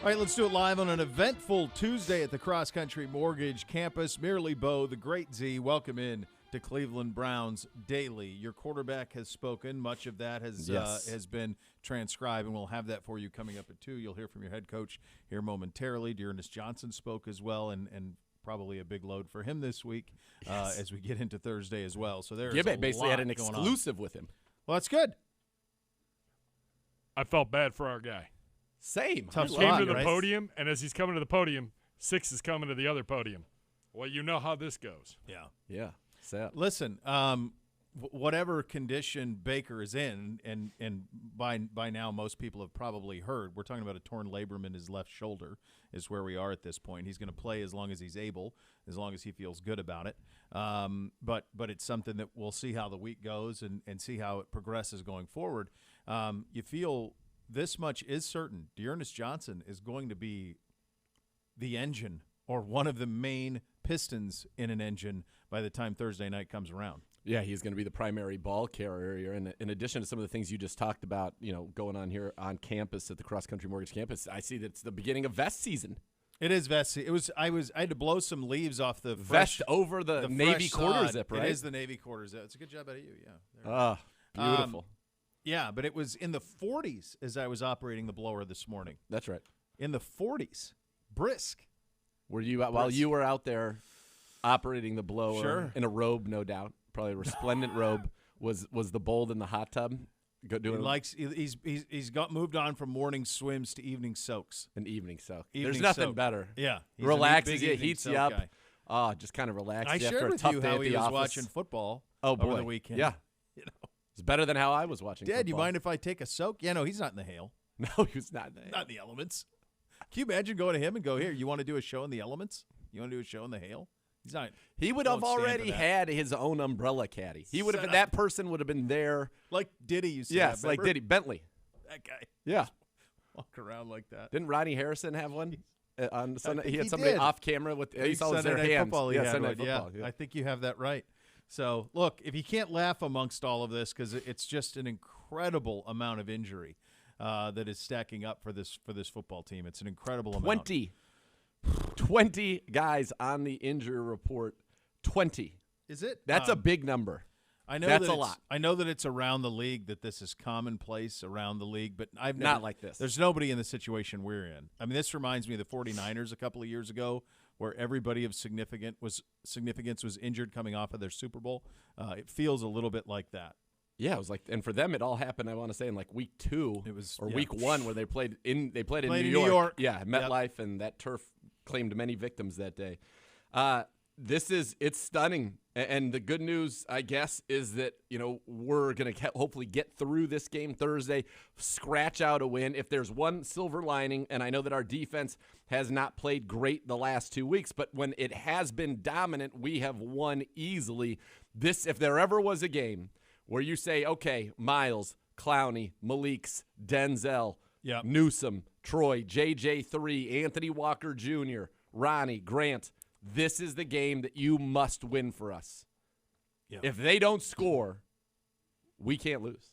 All right, let's do it live on an eventful Tuesday at the Cross Country Mortgage Campus. Merely Beau, the great Z, welcome in to Cleveland Browns Daily. Your quarterback has spoken. Much of that has been transcribed, and we'll have that for you coming up at 2. You'll hear from your head coach here momentarily. Janoris Jenkins spoke as well, and probably a big load for him this week as we get into Thursday as well. So there's basically had an exclusive with him. Well, that's good. I felt bad for our guy. Same. Tough He spot, came to the right? podium, and as he's coming to the podium, 6 is coming to the other podium. Well, you know how this goes. Yeah. Yeah. Sad. Listen, whatever condition Baker is in, and by now most people have probably heard, we're talking about a torn labrum in his left shoulder is where we are at this point. He's going to play as long as he's able, as long as he feels good about it. But it's something that we'll see how the week goes and see how it progresses going forward. You feel this much is certain. Janoris Jenkins is going to be the engine or one of the main pistons in an engine by the time Thursday night comes around. Yeah, he's going to be the primary ball carrier here. And in addition to some of the things you just talked about, going on here on campus at the Cross Country Mortgage Campus, I see that it's the beginning of vest season. It is vest season. I had to blow some leaves off the vest over the navy quarter zip, right? It is the navy quarter zip. It's a good job out of you, yeah. Ah, beautiful. Yeah, but it was in the 40s as I was operating the blower this morning. That's right. In the 40s. Brisk. Were you while you were out there operating the blower Sure. in a robe, no doubt, probably a resplendent robe, was the bold in the hot tub? He's got moved on from morning swims to evening soaks. An evening soak. Evening There's nothing soak. better. Yeah. He's Relaxes a you, big heats you evening up. soak guy. Oh, just kind of relaxes I you after shared a with tough you day how at he the was office. watching football over the weekend. Yeah. It's better than how I was watching Dad, you football. mind if I take a soak? Yeah, no, he's not in the hail. No, he was not in the hail. Not in the elements. Can you imagine going to him and go, here, you want to do a show in the elements? You want to do a show in the hail? He's not. He would have already had his own umbrella caddy. He would have. That person would have been there. Like Diddy used to Yes, have, like Diddy. Bentley. That guy. Yeah. Walk around like that. Didn't Ronnie Harrison have one on Sunday? He had he somebody did. off camera with he saw Sunday their Night hands. Football, Sunday Night Football. Yeah, I think you have that right. So, look, if you can't laugh amongst all of this, because it's just an incredible amount of injury that is stacking up for this football team. It's an incredible amount. 20 guys on the injury report. 20. Is it? That's a big number. I know that's that a lot. I know that it's around the league, that this is commonplace around the league, but I've never, not like this. There's nobody in the situation we're in. I mean, this reminds me of the 49ers a couple of years ago, where everybody of significance was injured coming off of their Super Bowl. It feels a little bit like that. Yeah, it was like, and for them, it all happened. I want to say in like week 2, week 1, where they played in New York. Yeah, MetLife, and that turf claimed many victims that day. It's stunning. And the good news, I guess, is that, we're going to hopefully get through this game Thursday, scratch out a win. If there's one silver lining, and I know that our defense has not played great the last 2 weeks, but when it has been dominant, we have won easily. If there ever was a game where you say, okay, Miles, Clowney, Malik's, Denzel, Newsome, Troy, JJ3, Anthony Walker Jr., Ronnie, Grant, this is the game that you must win for us. Yeah. If they don't score, we can't lose.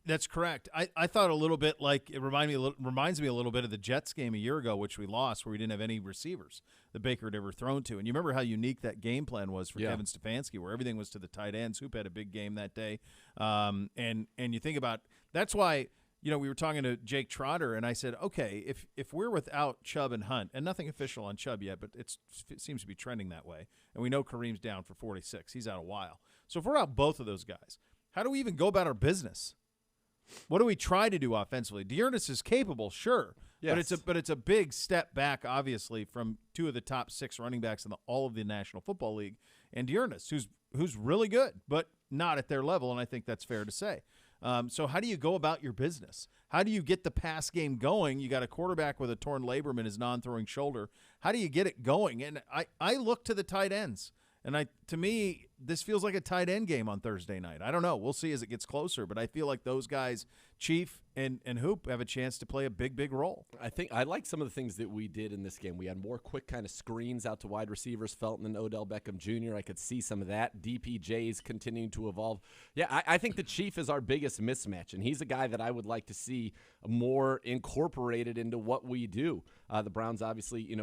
That's correct. I thought a little bit like it reminds me a little bit of the Jets game a year ago, which we lost, where we didn't have any receivers that Baker had ever thrown to. And you remember how unique that game plan was for Kevin Stefanski, where everything was to the tight ends. Hoop had a big game that day. And you think about that's why. We were talking to Jake Trotter, and I said, okay, if we're without Chubb and Hunt, and nothing official on Chubb yet, but it seems to be trending that way, and we know Kareem's down for 46. He's out a while. So if we're out both of those guys, how do we even go about our business? What do we try to do offensively? Janoris is capable, sure, yes. but it's a big step back, obviously, from 2 of the top 6 running backs in all of the National Football League, and Janoris, who's really good, but not at their level, and I think that's fair to say. So how do you go about your business? How do you get the pass game going? You got a quarterback with a torn labrum in his non-throwing shoulder. How do you get it going? And I look to the tight ends, And to me, this feels like a tight end game on Thursday night. I don't know. We'll see as it gets closer, but I feel like those guys, Chief and Hoop, have a chance to play a big, big role. I think I like some of the things that we did in this game. We had more quick kind of screens out to wide receivers, Felton and Odell Beckham Jr. I could see some of that. DPJ's continuing to evolve. Yeah, I think the Chief is our biggest mismatch, and he's a guy that I would like to see more incorporated into what we do. The Browns, obviously,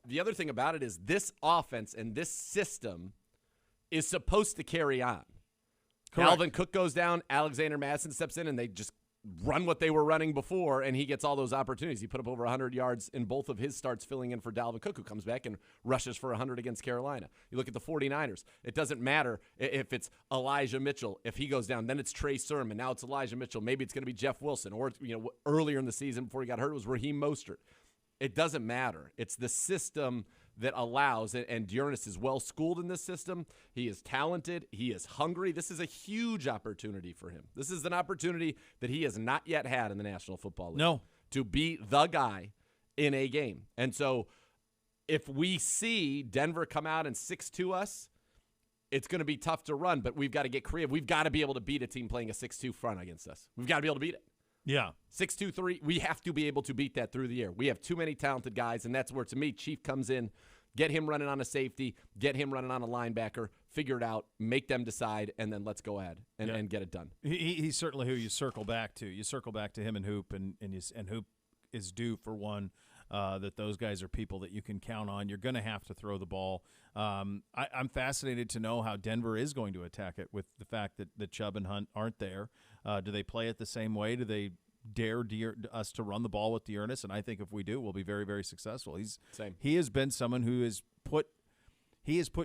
the other thing about it is this offense and this system is supposed to carry on. Correct. Alvin Cook goes down, Alexander Madison steps in, and they just run what they were running before, and he gets all those opportunities. He put up over 100 yards in both of his starts filling in for Dalvin Cook, who comes back and rushes for 100 against Carolina. You look at the 49ers. It doesn't matter if it's Elijah Mitchell. If he goes down, then it's Trey Sermon. Now it's Elijah Mitchell. Maybe it's going to be Jeff Wilson. Or earlier in the season before he got hurt, it was Raheem Mostert. It doesn't matter. It's the system that allows, and Janoris is well-schooled in this system. He is talented. He is hungry. This is a huge opportunity for him. This is an opportunity that he has not yet had in the National Football League. No. To be the guy in a game. And so if we see Denver come out and 6-2 us, it's going to be tough to run, but we've got to get creative. We've got to be able to beat a team playing a 6-2 front against us. We've got to be able to beat it. Yeah. 6-2-3, we have to be able to beat that through the air. We have too many talented guys, and that's where, to me, Chief comes in, get him running on a safety, get him running on a linebacker, figure it out, make them decide, and then let's go ahead and get it done. He's certainly who you circle back to. You circle back to him and Hoop, and Hoop is due for one. That those guys are people that you can count on. You're going to have to throw the ball. I'm fascinated to know how Denver is going to attack it with the fact that Chubb and Hunt aren't there. Do they play it the same way? Do they dare us to run the ball with Janoris? And I think if we do, we'll be very, very successful. He has been someone who has put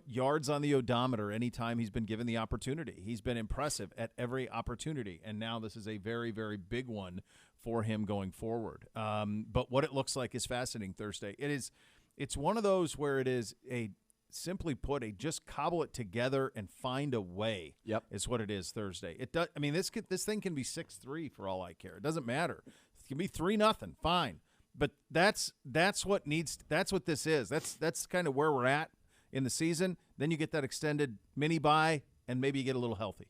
yards on the odometer anytime he's been given the opportunity. He's been impressive at every opportunity, and now this is a very, very big one for him going forward. But what it looks like is fascinating Thursday. It's one of those where it is simply put, just cobble it together and find a way. Yep, is what it is Thursday. It does. I mean, this thing can be 6-3 for all I care. It doesn't matter. It can be 3-0. Fine, but that's what this is. That's kind of where we're at in the season. Then you get that extended mini bye, and maybe you get a little healthy.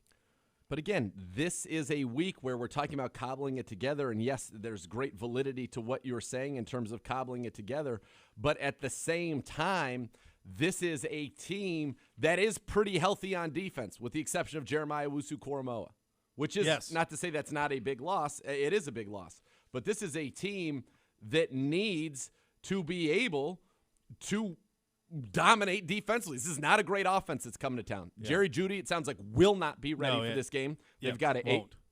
But again, this is a week where we're talking about cobbling it together, and yes, there's great validity to what you're saying in terms of cobbling it together, but at the same time, this is a team that is pretty healthy on defense, with the exception of Jeremiah Owusu-Koramoah, which is not to say that's not a big loss. It is a big loss. But this is a team that needs to be able to dominate defensively. This is not a great offense that's coming to town. Yeah. Jerry Jeudy, it sounds like, will not be ready for this game.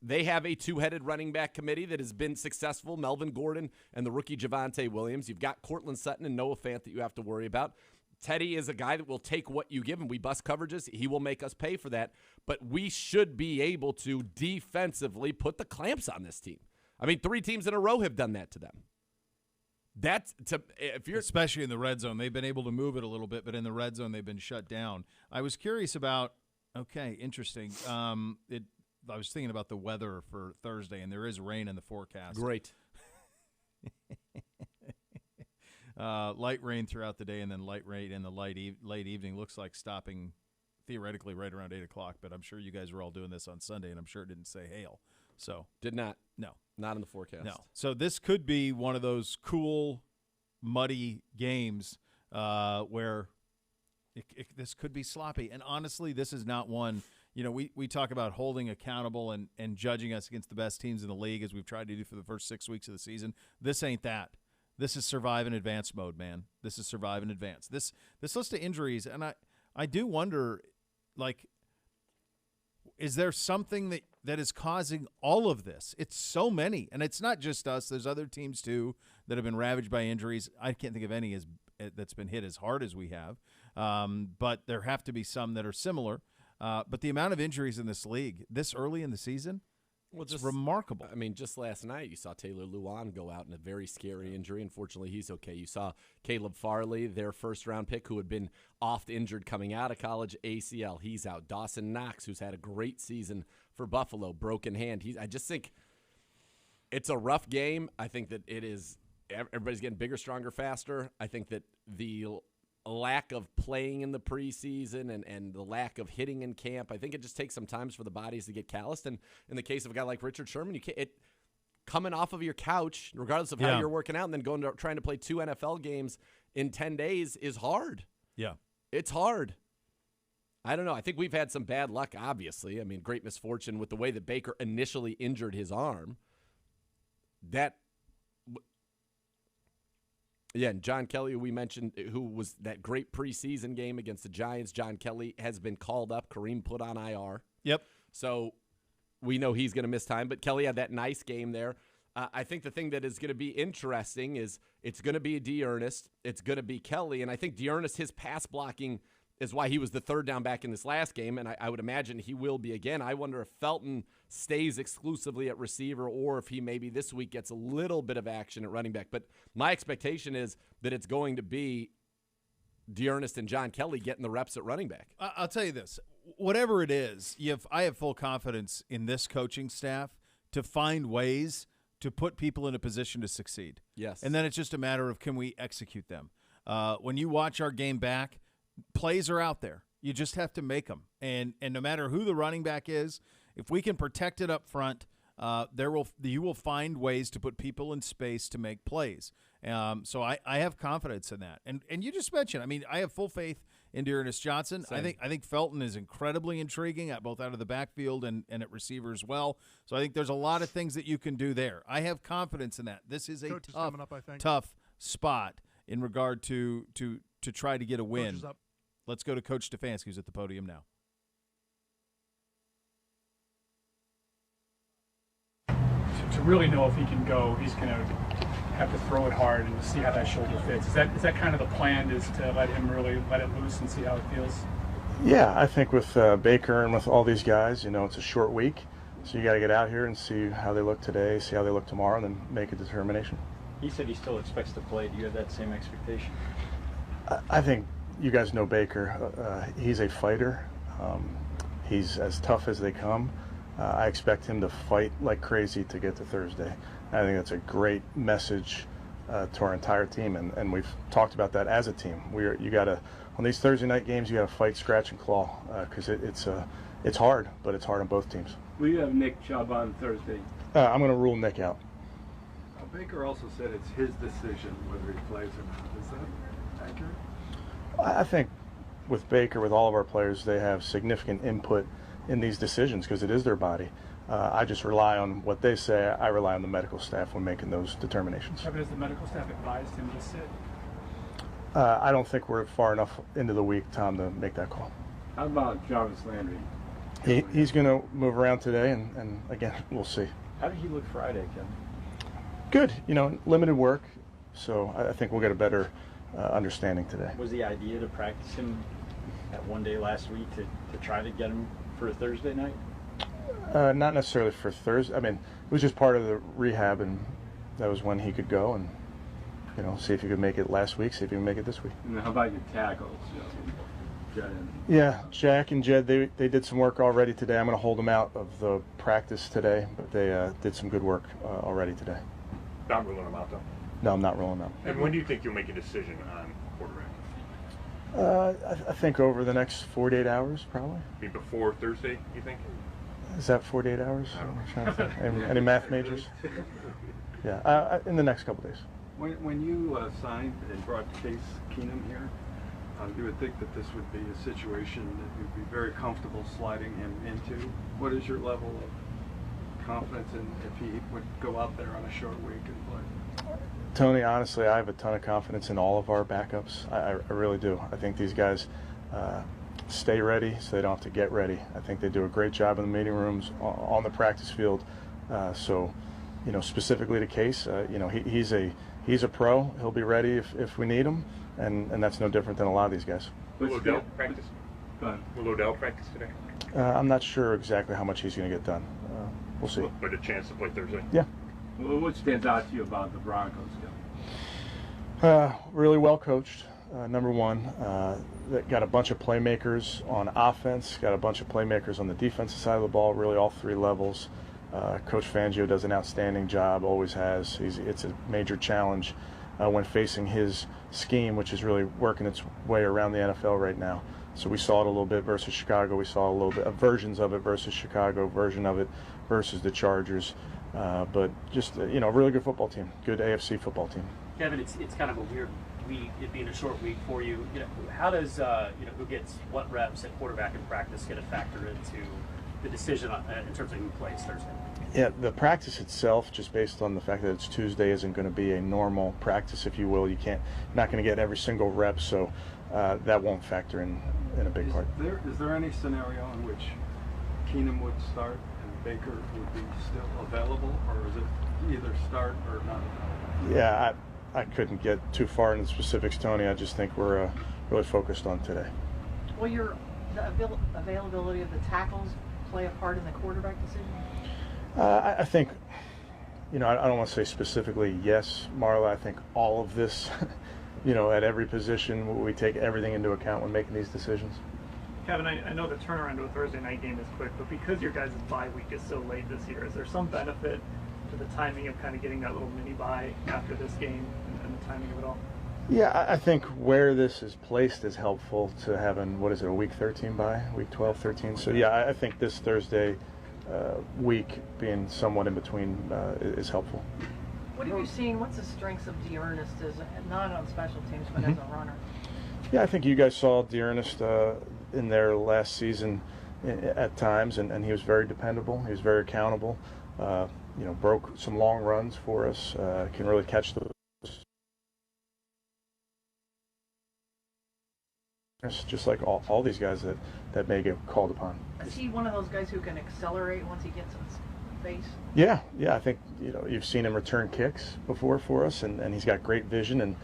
They have a two-headed running back committee that has been successful, Melvin Gordon and the rookie Javonte Williams. You've got Cortland Sutton and Noah Fant that you have to worry about. Teddy is a guy that will take what you give him. We bust coverages. He will make us pay for that. But we should be able to defensively put the clamps on this team. I mean, 3 teams in a row have done that to them. Especially in the red zone. They've been able to move it a little bit, but in the red zone they've been shut down. I was curious about, interesting. I was thinking about the weather for Thursday, and there is rain in the forecast. Great. Light rain throughout the day, and then light rain in the late evening. Looks like stopping theoretically right around 8 o'clock, but I'm sure you guys were all doing this on Sunday, and I'm sure it didn't say hail. So did not. No. Not in the forecast. No. So this could be one of those cool, muddy games where this could be sloppy. And honestly, this is not one. We talk about holding accountable and judging us against the best teams in the league, as we've tried to do for the first 6 weeks of the season. This ain't that. This is survive in advance mode, man. This is survive in advance. This list of injuries, and I do wonder, is there something that is causing all of this? It's so many, and it's not just us. There's other teams, too, that have been ravaged by injuries. I can't think of any that's been hit as hard as we have, but there have to be some that are similar. But the amount of injuries in this league this early in the season, it's remarkable. I mean, just last night you saw Taylor Lewan go out in a very scary injury. Unfortunately, he's okay. You saw Caleb Farley, their first-round pick, who had been oft injured coming out of college, ACL. He's out. Dawson Knox, who's had a great season for Buffalo, broken hand. I just think it's a rough game. I think that it is – everybody's getting bigger, stronger, faster. I think that the lack of playing in the preseason and the lack of hitting in camp. I think it just takes some time for the bodies to get calloused. And in the case of a guy like Richard Sherman, coming off of your couch, regardless of how you're working out, and then trying to play 2 NFL games in 10 days is hard. Yeah. It's hard. I don't know. I think we've had some bad luck, obviously. I mean, great misfortune with the way that Baker initially injured his arm. And John Kelly, who we mentioned, who was that great preseason game against the Giants. John Kelly has been called up. Kareem put on IR. Yep. So we know he's going to miss time, but Kelly had that nice game there. I think the thing that is going to be interesting is it's going to be D'Ernest. It's going to be Kelly. And I think D'Ernest, his pass blocking is why he was the third down back in this last game, and I would imagine he will be again. I wonder if Felton stays exclusively at receiver or if he maybe this week gets a little bit of action at running back. But my expectation is that it's going to be D'Ernest and John Kelly getting the reps at running back. I'll tell you this. Whatever it is, I have full confidence in this coaching staff to find ways to put people in a position to succeed. Yes. And then it's just a matter of, can we execute them? When you watch our game back, plays are out there. You just have to make them. And no matter who the running back is, if we can protect it up front, you will find ways to put people in space to make plays. So I have confidence in that. And you just mentioned, I mean, I have full faith in D'Ernest Johnson. Same. I think Felton is incredibly intriguing, both out of the backfield and at receiver as well. So I think there's a lot of things that you can do there. I have confidence in that. This is a tough spot in regard to try to get a win. Let's go to Coach Stefanski, who's at the podium now. To really know if he can go, he's going to have to throw it hard and see how that shoulder fits. Is that kind of the plan, is to let him really let it loose and see how it feels? Yeah, I think with Baker and with all these guys, it's a short week. So you got to get out here and see how they look today, see how they look tomorrow, and then make a determination. He said he still expects to play. Do you have that same expectation? I think you guys know Baker. He's a fighter. He's as tough as they come. I expect him to fight like crazy to get to Thursday. I think that's a great message to our entire team, and we've talked about that as a team. You got to, on these Thursday night games, you got to fight, scratch, and claw, because it's hard, but it's hard on both teams. Will you have Nick Chubb on Thursday? I'm going to rule Nick out. Baker also said it's his decision whether he plays or not. Is that accurate? I think with Baker, with all of our players, they have significant input in these decisions because it is their body. I just rely on what they say. I rely on the medical staff when making those determinations. Has the medical staff advised him to sit? I don't think we're far enough into the week, Tom, to make that call. How about Jarvis Landry? He's going to move around today, and again, we'll see. How did he look Friday, Ken? Good. Limited work, so I think we'll get a better understanding today. Was the idea to practice him at one day last week to try to get him for a Thursday night? Not necessarily for Thursday. I mean, it was just part of the rehab, and that was when he could go and, see if he could make it last week, see if he can make it this week. And how about your tackles? Yeah, Jack and Jed, they did some work already today. I'm going to hold them out of the practice today, but they did some good work already today. Not ruling them out, though? No, I'm not ruling them out. And when do you think you'll make a decision on quarterback? I think over the next 48 hours, probably. Before Thursday, you think? Is that 48 hours? I don't know. I'm trying to think. Any math majors? Yeah, in the next couple days. When you signed and brought Case Keenum here, you would think that this would be a situation that you'd be very comfortable sliding him into. What is your level of confidence in if he would go out there on a short week and play? Tony, honestly, I have a ton of confidence in all of our backups. I really do. I think these guys stay ready so they don't have to get ready. I think they do a great job in the meeting rooms, on the practice field. So, specifically to Case, he's a pro. He'll be ready if we need him, and that's no different than a lot of these guys. Will Odell practice? Will Odell practice today? I'm not sure exactly how much he's going to get done. We'll see. But a chance to play Thursday? Yeah. Well, what stands out to you about the Broncos? Really well coached, number one. That got a bunch of playmakers on offense, got a bunch of playmakers on the defensive side of the ball, really all three levels. Coach Fangio does an outstanding job, always has. It's a major challenge when facing his scheme, which is really working its way around the NFL right now. So we saw it a little bit versus Chicago. We saw a little bit of versions of it versus Chicago, version of it versus the Chargers. But just, a really good football team, good AFC football team. Kevin, it's kind of a weird week, it being a short week for you. How does who gets what reps at quarterback in practice get a factor into the decision in terms of who plays Thursday? Yeah, the practice itself, just based on the fact that it's Tuesday, isn't going to be a normal practice, if you will. You're not going to get every single rep, so that won't factor in a big part. Is there any scenario in which Keenum would start and Baker would be still available, or is it either start or not available? Yeah, I couldn't get too far into the specifics, Tony. I just think we're really focused on today. Will the availability of the tackles play a part in the quarterback decision? I think, I don't want to say specifically yes, Marla. I think all of this, at every position, we take everything into account when making these decisions. Kevin, I know the turnaround to a Thursday night game is quick, but because your guys' bye week is so late this year, is there some benefit to the timing of kind of getting that little mini bye after this game and the timing of it all? Yeah, I think where this is placed is helpful to having, a week 13 bye, week 12, 13. So, yeah, I think this Thursday week being somewhat in between is helpful. What have you seen? What's the strengths of D'Ernest not on special teams, but as a runner? Yeah, I think you guys saw D'Ernest in their last season at times, and he was very dependable. He was very accountable. Broke some long runs for us. Can really catch those. Just like all these guys that may get called upon. Is he one of those guys who can accelerate once he gets in his face? Yeah. I think you've seen him return kicks before for us, and he's got great vision. And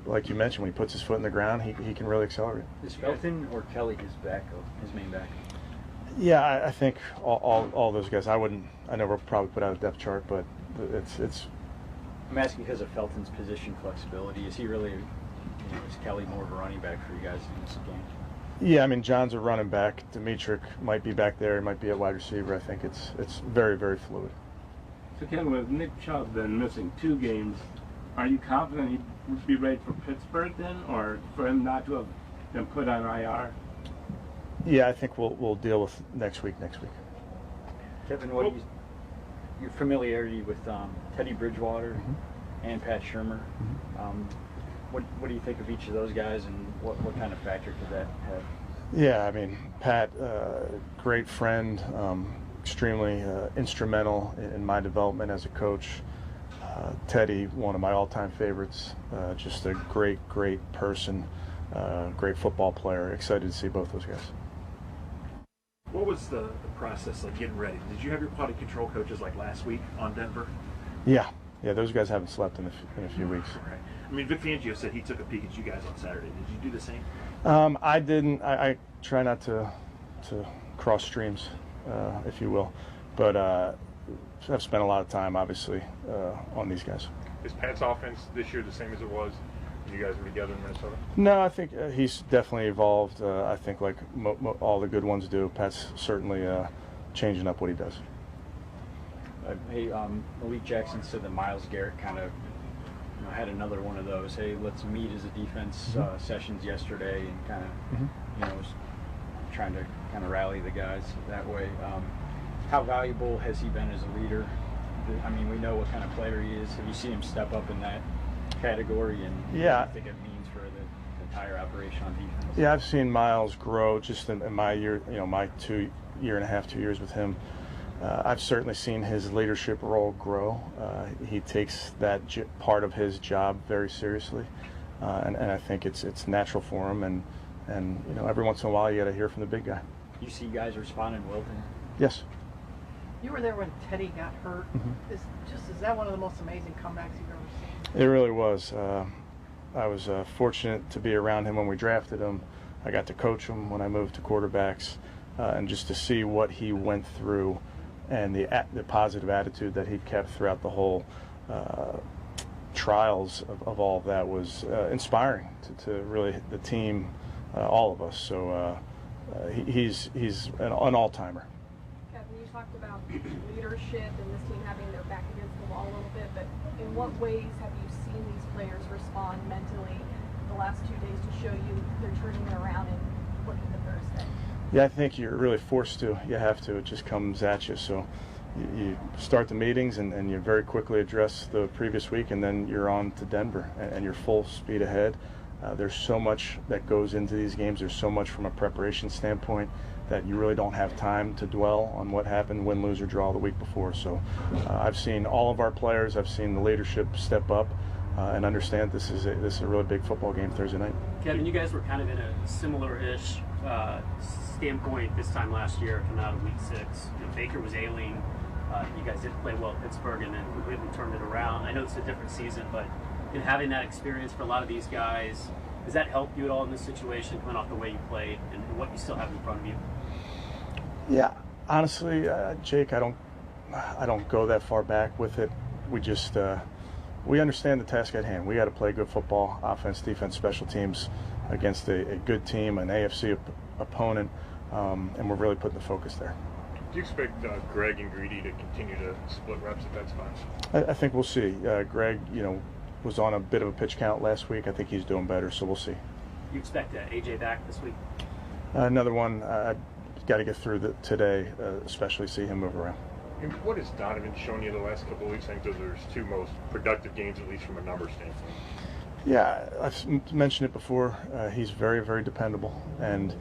like you mentioned, when he puts his foot in the ground, he can really accelerate. Is Felton or Kelly his main back? Yeah, I think all those guys. I never probably put out a depth chart, but it's. I'm asking because of Felton's position flexibility. Is he really? Is Kelly more of a running back for you guys in this game? Yeah, I mean, John's a running back. Dimitrik might be back there. He might be a wide receiver. I think it's very, very fluid. So, Kevin, with Nick Chubb then missing 2 games, are you confident he'd be ready for Pittsburgh then, or for him not to have been put on IR? Yeah, I think we'll deal with next week. Kevin, your familiarity with Teddy Bridgewater and Pat Shurmur? What do you think of each of those guys, and what kind of factor could that have? Yeah, I mean, Pat, great friend, extremely instrumental in my development as a coach. Teddy, one of my all-time favorites, just a great person, great football player. Excited to see both those guys. What was the process like getting ready? Did you have your quality control coaches like last week on Denver? Yeah, those guys haven't slept in a few weeks. Right. I mean, Vic Fangio said he took a peek at you guys on Saturday. Did you do the same? I didn't. I try not to cross streams, if you will. But I've spent a lot of time, obviously, on these guys. Is Pat's offense this year the same as it was when you guys were together in Minnesota? No, I think he's definitely evolved. I think like all the good ones do. Pat's certainly changing up what he does. Hey, Malik Jackson said that Myles Garrett kind of had another one of those, hey, let's meet as a defense sessions yesterday, and kind of, was trying to kind of rally the guys that way. How valuable has he been as a leader? I mean, we know what kind of player he is. Have you seen him step up in that category, and what do you think it means for the entire operation on defense? Yeah, I've seen Myles grow just in my year, my 2 years with him. I've certainly seen his leadership role grow. He takes that part of his job very seriously, and I think it's natural for him. And every once in a while you got to hear from the big guy. You see guys responding well to him? Yes. You were there when Teddy got hurt. Is that one of the most amazing comebacks you've ever seen? It really was. I was fortunate to be around him when we drafted him. I got to coach him when I moved to quarterbacks, and just to see what he went through and the positive attitude that he kept throughout the whole trials of all of that was inspiring to really the team, all of us. So he's an all-timer. Kevin, you talked about leadership and this team having their back against the wall a little bit, but in what ways have you seen these players respond mentally the last 2 days to show you they're turning it around and looking to Thursday? Yeah, I think you're really forced to. You have to. It just comes at you. So you start the meetings and you very quickly address the previous week, and then you're on to Denver and you're full speed ahead. There's so much that goes into these games. There's so much from a preparation standpoint that you really don't have time to dwell on what happened, win, lose, or draw the week before. So I've seen all of our players. I've seen the leadership step up and understand this is a really big football game Thursday night. Kevin, you guys were kind of in a similar-ish standpoint this time last year, coming out of Week 6. Baker was ailing. You guys didn't play well at Pittsburgh, and then completely turned it around. I know it's a different season, but in having that experience for a lot of these guys, does that help you at all in this situation, coming off the way you played and what you still have in front of you? Yeah, honestly, Jake, I don't go that far back with it. We just we understand the task at hand. We got to play good football, offense, defense, special teams against a good team, an AFC opponent, and we're really putting the focus there. Do you expect Greg and Greedy to continue to split reps at that spot? I think we'll see. Greg, was on a bit of a pitch count last week. I think he's doing better, so we'll see. You expect AJ back this week? Another one. I've got to get through today, especially see him move around. And what has Donovan shown you the last couple of weeks? I think those are his two most productive games, at least from a number standpoint. Yeah, I've mentioned it before. He's very, very dependable, and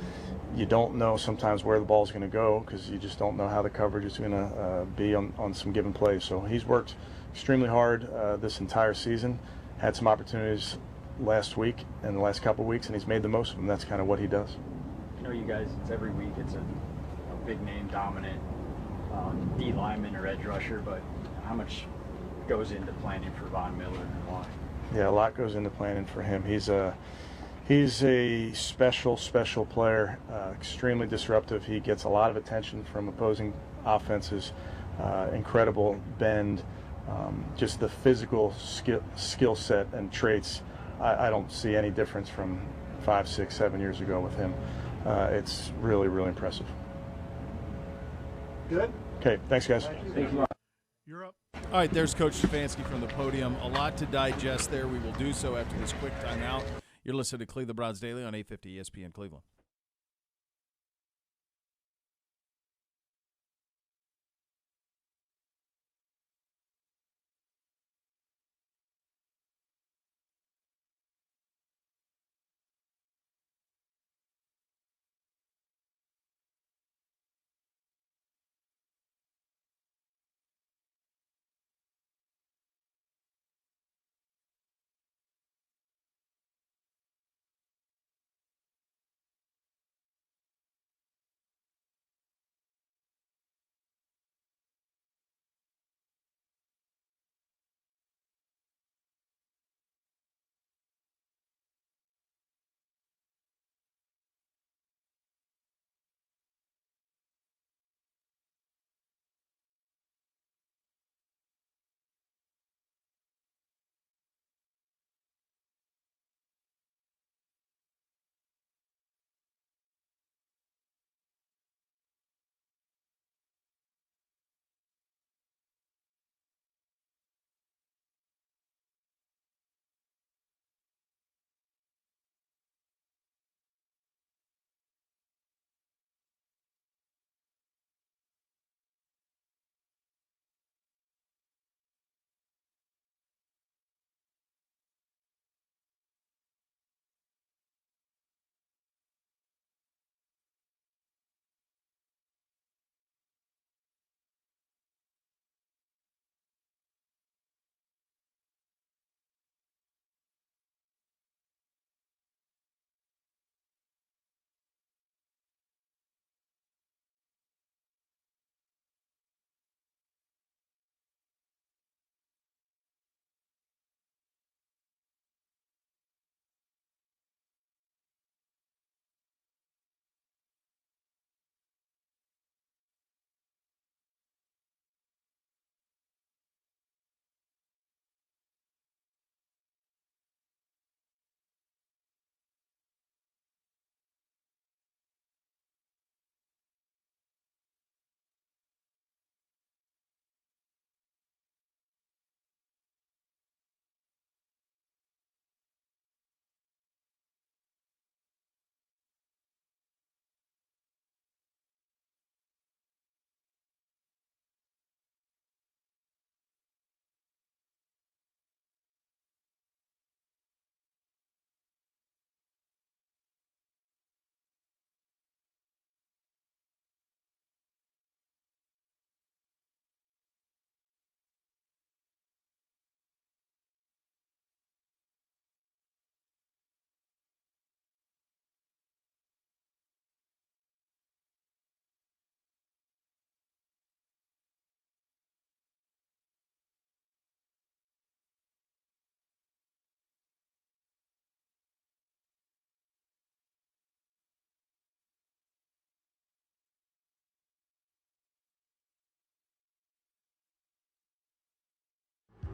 you don't know sometimes where the ball's going to go because you just don't know how the coverage is going to be on some given plays. So he's worked extremely hard this entire season, had some opportunities last week and the last couple of weeks, and he's made the most of them. That's kind of what he does. You guys, it's every week it's a big name dominant D lineman or edge rusher, but how much goes into planning for Von Miller and why? Yeah, a lot goes into planning for him. He's a special player, extremely disruptive. He gets a lot of attention from opposing offenses, incredible bend, just the physical skill set and traits. I don't see any difference from 5, 6, 7 years ago with him. It's really, really impressive. Good. Okay, thanks, guys. You're up. All right, there's Coach Stefanski from the podium. A lot to digest there. We will do so after this quick timeout. You're listening to Cleveland Browns Daily on 850 ESPN Cleveland.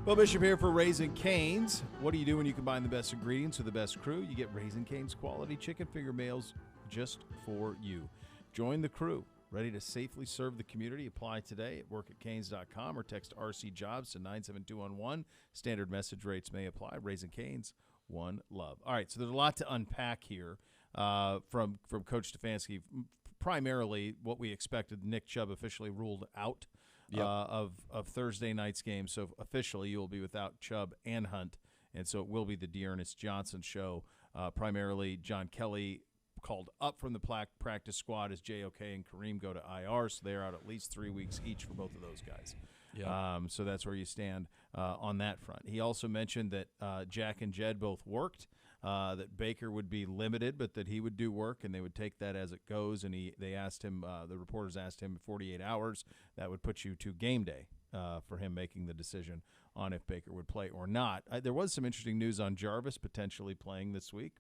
Beau Bishop here for Raising Cane's. What do you do when you combine the best ingredients with the best crew? You get Raising Cane's quality chicken finger meals just for you. Join the crew, ready to safely serve the community. Apply today at workatcanes.com or text RC Jobs to 97211. Standard message rates may apply. Raising Cane's, one love. All right, so there's a lot to unpack here from Coach Stefanski. Primarily what we expected, Nick Chubb officially ruled out of Thursday night's game. So officially you will be without Chubb and Hunt, and so it will be the Dearness Johnson show. Primarily John Kelly called up from the practice squad as JOK and Kareem go to IR, so they're out at least 3 weeks each for both of those guys. So that's where you stand on that front. He also mentioned that Jack and Jed both worked, that Baker would be limited, but that he would do work, and they would take that as it goes. And they asked him, the reporters asked him 48 hours. That would put you to game day for him making the decision on if Baker would play or not. There was some interesting news on Jarvis potentially playing this week.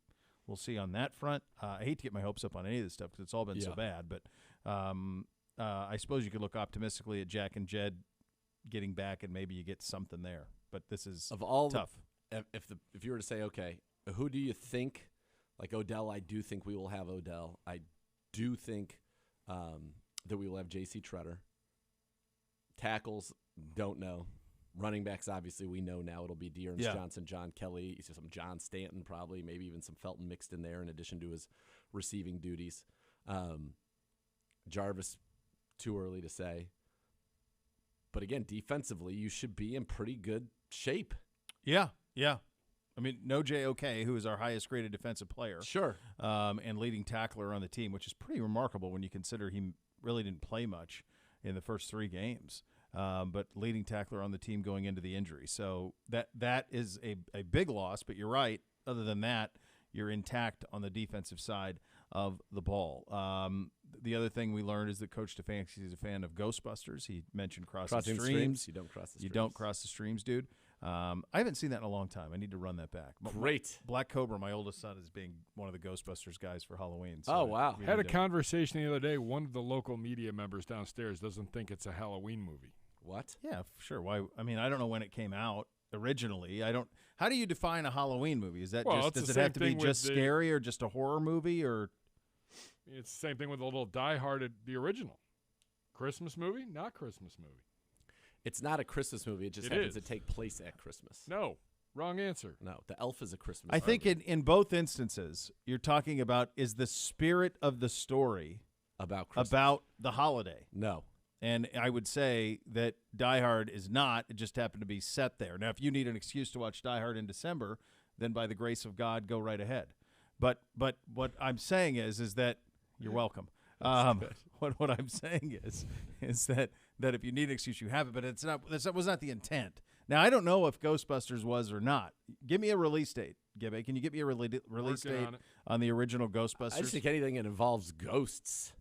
We'll see on that front. I hate to get my hopes up on any of this stuff because it's all been so bad, but I suppose you could look optimistically at Jack and Jed getting back, and maybe you get something there. But this is tough. If you were to say, okay, who do you think, like Odell, I do think we will have Odell. I do think that we will have J.C. Tretter. Tackles, don't know. Running backs, obviously, we know now it'll be Dearness Johnson, John Kelly, some John Stanton probably, maybe even some Felton mixed in there in addition to his receiving duties. Jarvis, too early to say. But again, defensively, you should be in pretty good shape. Yeah. I mean, no JOK, who is our highest graded defensive player. Sure. And leading tackler on the team, which is pretty remarkable when you consider he really didn't play much in the first 3 games. But leading tackler on the team going into the injury. So that is a big loss, but you're right. Other than that, you're intact on the defensive side of the ball. The other thing we learned is that Coach Stefanski is a fan of Ghostbusters. He mentioned crossing streams. You don't cross the streams. You don't cross the streams, dude. I haven't seen that in a long time. I need to run that back. Great. Black Cobra, my oldest son, is being one of the Ghostbusters guys for Halloween. So wow. Had a conversation the other day. One of the local media members downstairs doesn't think it's a Halloween movie. What? Yeah, sure. Why? I mean, I don't know when it came out originally. I don't. How do you define a Halloween movie? Is that does it have to be just scary or just a horror movie or? It's the same thing with the little Die Hard, the original. Christmas movie, not Christmas movie. It's not a Christmas movie. It just happens to take place at Christmas. No. Wrong answer. No. The Elf is a Christmas I think in both instances, you're talking about is the spirit of the story about Christmas. About the holiday. No. And I would say that Die Hard is not. It just happened to be set there. Now, if you need an excuse to watch Die Hard in December, then by the grace of God, go right ahead. But what I'm saying is that you're welcome. What I'm saying is that if you need an excuse, you have it. But it's not. That was not the intent. Now I don't know if Ghostbusters was or not. Give me a release date, Gibby. Can you give me a release date on the original Ghostbusters? I just think anything that involves ghosts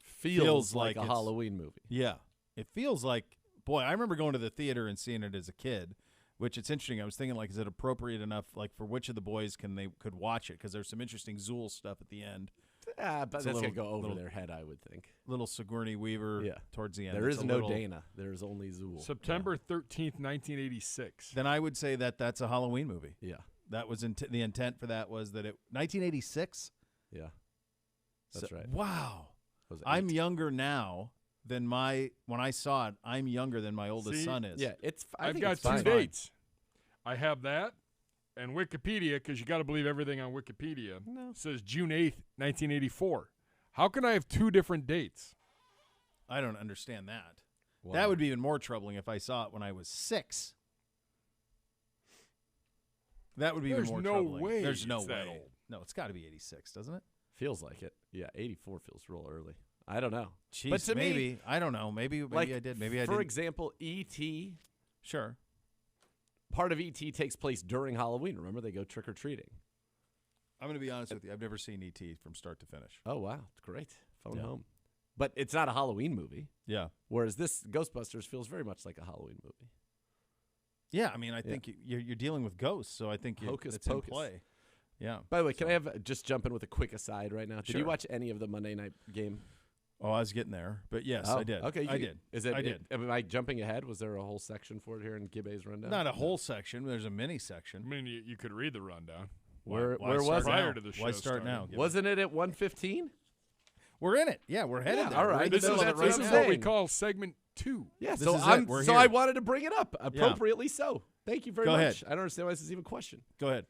feels like a Halloween movie. Yeah, it feels like. Boy, I remember going to the theater and seeing it as a kid. Which it's interesting. I was thinking, like, is it appropriate enough, like, for which of the boys could watch it? Because there's some interesting Zool stuff at the end. But that's going to go over their head, I would think. Little Sigourney Weaver towards the end. There is no Dana. There's only Zool. September 13th, 1986. Then I would say that's a Halloween movie. Yeah. That was the intent for that was that 1986? Yeah. That's right. Wow. I'm younger now than when I saw it, I'm younger than my oldest son is. Yeah, I've got 2 dates. I have that, and Wikipedia, because you got to believe everything on Wikipedia, says June 8th, 1984. How can I have 2 different dates? I don't understand that. Wow. That would be even more troubling if I saw it when I was 6. That would be even more troubling. There's no way. That old. No, it's got to be 86, doesn't it? Feels like it. Yeah, 84 feels real early. I don't know. Jeez, but to maybe. me, I don't know. Maybe I did. Maybe I didn't. For example, E.T. Sure. Part of E.T. takes place during Halloween. Remember, they go trick-or-treating. I'm going to be honest with you. I've never seen E.T. from start to finish. Oh, wow. It's great. Phone home. But it's not a Halloween movie. Yeah. Whereas this Ghostbusters feels very much like a Halloween movie. Yeah, I mean, I think you're dealing with ghosts, so I think it's in play. Yeah. By the way, can I just jump in with a quick aside right now? Did you watch any of the Monday night game? Oh, I was getting there, but yes, I did. Okay, I did. I did. Am I jumping ahead? Was there a whole section for it here in Gibbe's rundown? Not a whole section. There's a mini section. I mean, you could read the rundown. Where was prior to the show? Why start now? Wasn't it at 1:15? We're in it. Yeah, we're headed there. All right. This is what we call segment 2. Yeah, This so is it. We're here. I wanted to bring it up appropriately. So thank you very Go much. ahead. I don't understand why this is even a question. Go ahead.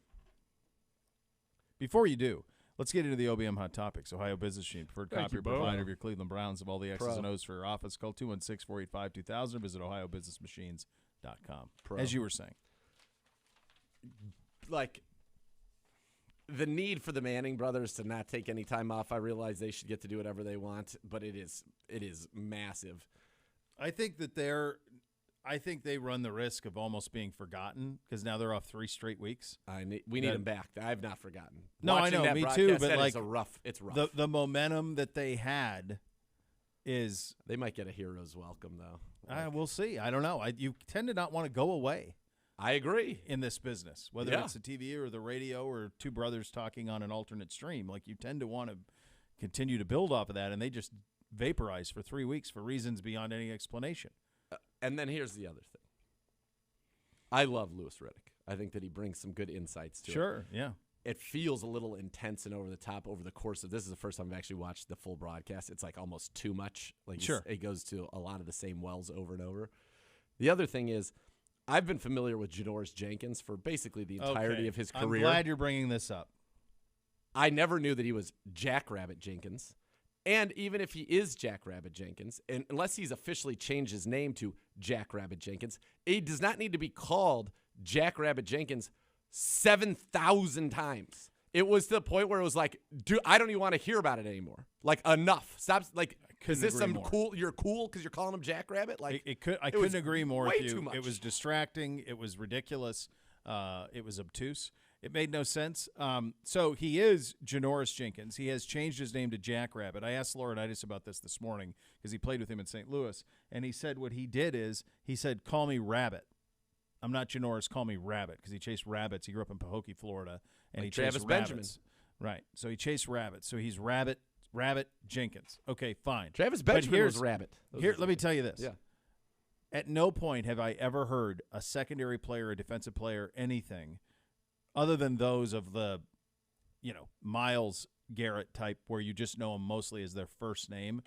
Before you do, let's get into the OBM Hot Topics. Ohio Business Machine, preferred Thank copy you, Beau. provider of your Cleveland Browns of all the X's Pro. and O's for your office. Call 216-485-2000 or visit ohiobusinessmachines.com. Pro. As you were saying. Like, the need for the Manning brothers to not take any time off, I realize they should get to do whatever they want, but it is massive. I think they run the risk of almost being forgotten because now they're off 3 straight weeks. We need them back. I've not forgotten. No, Watching I know, that me broadcast, too. But that like, it's rough. The momentum that they had is they might get a hero's welcome though. We'll see. I don't know. You tend to not want to go away. I agree. In this business, whether it's the TV or the radio or two brothers talking on an alternate stream, like you tend to want to continue to build off of that, and they just vaporize for 3 weeks for reasons beyond any explanation. And then here's the other thing. I love Louis Riddick. I think that he brings some good insights to it. Sure, yeah. It feels a little intense and over the top over the course of this is the first time I've actually watched the full broadcast. It's like almost too much. Like it goes to a lot of the same wells over and over. The other thing is I've been familiar with Janoris Jenkins for basically the entirety of his career. I'm glad you're bringing this up. I never knew that he was Jackrabbit Jenkins. And even if he is Jackrabbit Jenkins, and unless he's officially changed his name to Jackrabbit Jenkins, he does not need to be called Jackrabbit Jenkins 7,000 times. It was to the point where it was like, dude, I don't even want to hear about it anymore. Like, enough. Stop. Like, is this some cool? You're cool because you're calling him Jackrabbit? Like, I couldn't agree more. Way too much. It was distracting. It was ridiculous. It was obtuse. It made no sense. So he is Janoris Jenkins. He has changed his name to Jackrabbit. I asked Laurinaitis about this morning because he played with him in St. Louis, and he said what he did is he said, "Call me Rabbit. I'm not Janoris. Call me Rabbit," because he chased rabbits. He grew up in Pahokee, Florida, and he chased rabbits. Right. So he chased rabbits. So he's Rabbit Jenkins. Okay, fine. Travis Benjamin was Rabbit. Let me tell you this. Yeah. At no point have I ever heard a secondary player, a defensive player, anything other than those of the, Myles Garrett type where you just know them mostly as their first name.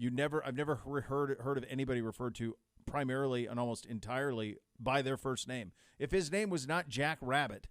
I've never heard of anybody referred to primarily and almost entirely by their first name. If his name was not Jack Rabbit,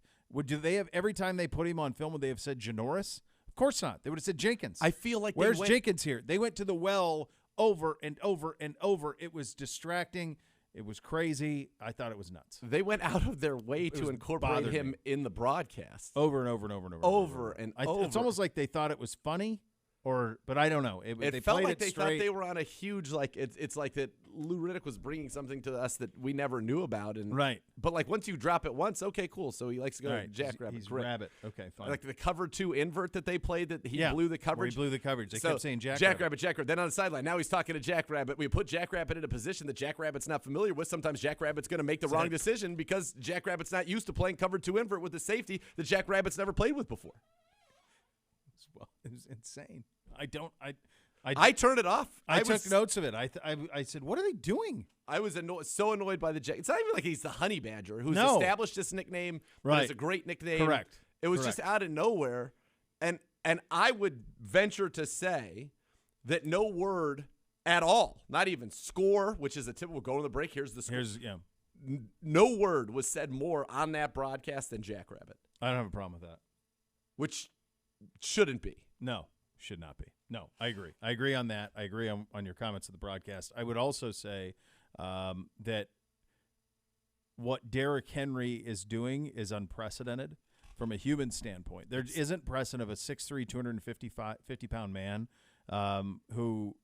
do they have every time they put him on film would they have said Janoris? Of course not. They would have said Jenkins. I feel like where's Jenkins here? They went to the well over and over and over. It was distracting. It was crazy. I thought it was nuts. They went out of their way to incorporate him in the broadcast. Over and over and over and over. It's almost like they thought it was funny, but I don't know. They felt played like they straight. thought they were on a huge, it's like that Lou Riddick was bringing something to us that we never knew about. Right. But, once you drop it once, okay, cool. So he likes to go to Jackrabbit. He's Rabbit. Okay, fine. Like the cover 2 invert that they played that he blew the coverage. Where he blew the coverage. They kept saying Jackrabbit. Then on the sideline, now he's talking to Jackrabbit. We put Jackrabbit in a position that Jackrabbit's not familiar with. Sometimes Jackrabbit's going to make the wrong decision because Jackrabbit's not used to playing cover 2 invert with the safety that Jackrabbit's never played with before. Well, it was insane. I turned it off. I took notes of it. I said, what are they doing? I was so annoyed by the Jack. It's not even like he's the Honey Badger who's established this nickname, but it's a great nickname. Correct. It was just out of nowhere, and I would venture to say that no word at all, not even score, which is a typical go to the break. Here's the score. No word was said more on that broadcast than Jackrabbit. I don't have a problem with that. Which shouldn't be. No, should not be. No, I agree. I agree on that. I agree on your comments of the broadcast. I would also say that what Derrick Henry is doing is unprecedented from a human standpoint. There isn't precedent of a 6'3", 250-pound man who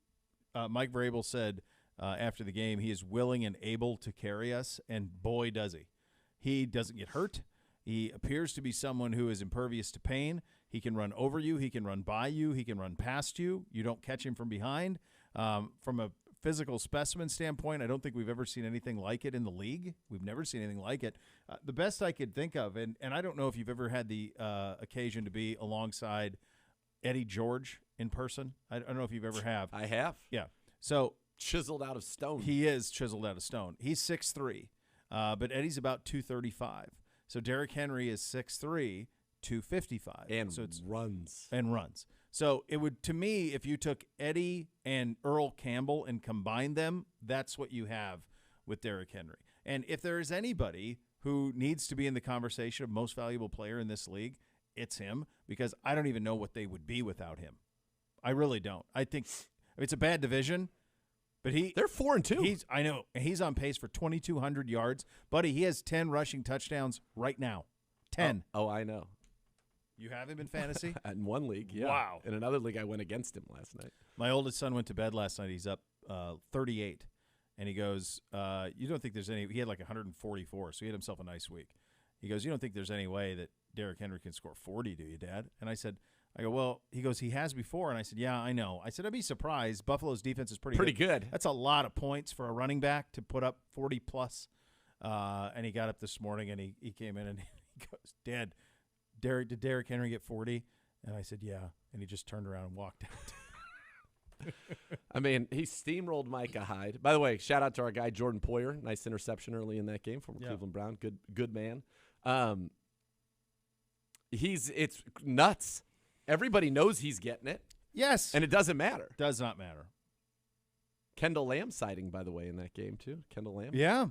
Mike Vrabel said after the game he is willing and able to carry us, and boy, does he. He doesn't get hurt. He appears to be someone who is impervious to pain. He can run over you. He can run by you. He can run past you. You don't catch him from behind. From a physical specimen standpoint, I don't think we've ever seen anything like it in the league. We've never seen anything like it. The best I could think of, and I don't know if you've ever had the occasion to be alongside Eddie George in person? I don't know if you've ever have. I have. Yeah. So chiseled out of stone. He is chiseled out of stone. He's 6'3", but Eddie's about 235. So Derrick Henry is 6'3", 255. And so it's runs. And runs. So it would, to me, if you took Eddie and Earl Campbell and combined them, that's what you have with Derrick Henry. And if there is anybody who needs to be in the conversation of most valuable player in this league, it's him, because I don't even know what they would be without him. I really don't. I think it's a bad division, but they're 4-2. I know. He's on pace for 2,200 yards. Buddy, he has 10 rushing touchdowns right now. 10. Oh, I know. You have him in fantasy? In one league, yeah. Wow. In another league, I went against him last night. My oldest son went to bed last night. He's up 38. And he goes, you don't think there's any – he had like 144, so he had himself a nice week. He goes, you don't think there's any way that Derrick Henry can score 40, do you, Dad? And I said – I go, well, he goes, he has before. And I said, yeah, I know. I said, I'd be surprised. Buffalo's defense is pretty good. That's a lot of points for a running back to put up 40-plus. And he got up this morning, and he came in, and he goes, Dad, did Derrick Henry get 40? And I said, yeah. And he just turned around and walked out. I mean, he steamrolled Micah Hyde. By the way, shout out to our guy, Jordan Poyer. Nice interception early in that game from Cleveland Brown. Good man. It's nuts. Everybody knows he's getting it. Yes. And it doesn't matter. Does not matter. Kendall Lamb sighting, by the way, in that game, too. Kendall Lamb. Yeah.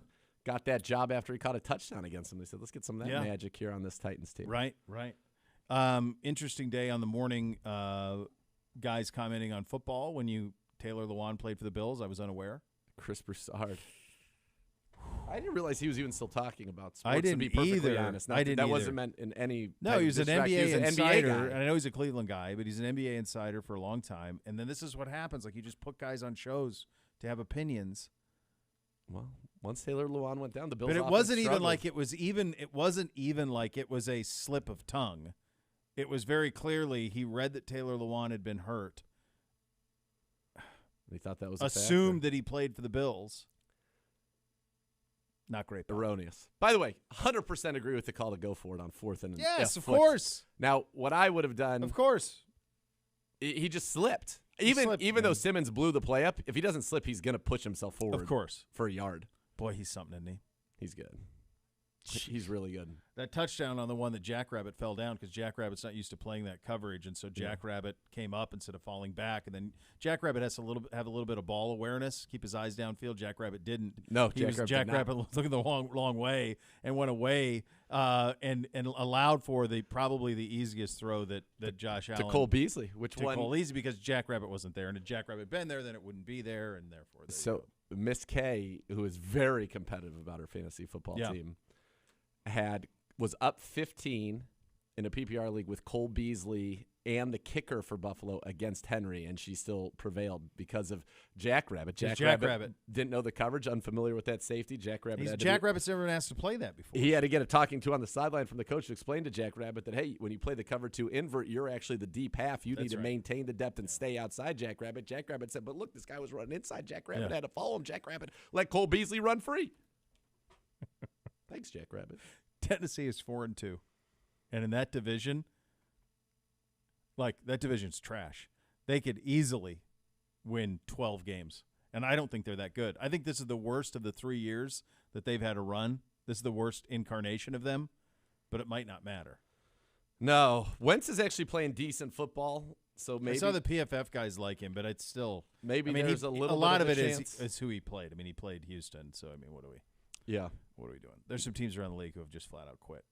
Got that job after he caught a touchdown against him. They said, let's get some of that magic here on this Titans team. Right. Interesting day on the morning. Guys commenting on football when Taylor Lewan played for the Bills. I was unaware. Chris Broussard. I didn't realize he was even still talking about sports. I didn't to be perfectly either. Honest. That wasn't meant in any. No, he was an NBA insider, guy. and I know he's a Cleveland guy, but he's an NBA insider for a long time. And then this is what happens: like you just put guys on shows to have opinions. Well, once Taylor Lewan went down, the Bills. But it wasn't even like it was even. It wasn't even like it was a slip of tongue. It was very clearly he read that Taylor Lewan had been hurt. He thought that was assumed that he played for the Bills. Not great. Erroneous. By the way, 100% agree with the call to go for it on 4th and yes, of course. Now, what I would have done, of course, he just slipped. Even though Simmons blew the play up, if he doesn't slip, he's going to push himself forward. Of course, for a yard. Boy, he's something, isn't he? He's good. He's really good. That touchdown on the one that Jackrabbit fell down because Jackrabbit's not used to playing that coverage, and so Jackrabbit came up instead of falling back, and then Jackrabbit has to have a little bit of ball awareness, keep his eyes downfield. Jackrabbit didn't. No, Jackrabbit was looking the long way and went away and allowed for probably the easiest throw that Josh Allen to Cole Beasley, Cole Beasley because Jackrabbit wasn't there, and had Jackrabbit been there, then it wouldn't be there, and therefore Miss K, who is very competitive about her fantasy football team, was up 15 in a PPR league with Cole Beasley and the kicker for Buffalo against Henry, and she still prevailed because of Jackrabbit. Jackrabbit didn't know the coverage, unfamiliar with that safety. Jackrabbit's never been asked to play that before. He had to get a talking to on the sideline from the coach to explain to Jackrabbit that, hey, when you play the cover 2 invert, you're actually the deep half. You need to maintain the depth and stay outside Jackrabbit. Jackrabbit said, but look, this guy was running inside. Jackrabbit had to follow him. Jackrabbit let Cole Beasley run free. Thanks, Jackrabbit. Tennessee is 4-2, and in that division, that division's trash. They could easily win 12 games, and I don't think they're that good. I think this is the worst of the 3 years that they've had a run. This is the worst incarnation of them, but it might not matter. No, Wentz is actually playing decent football, so maybe I saw the PFF guys like him, but it's still there's a lot bit of it chance. is who he played. I mean, he played Houston, so what are we? Yeah. What are we doing? There's some teams around the league who have just flat out quit.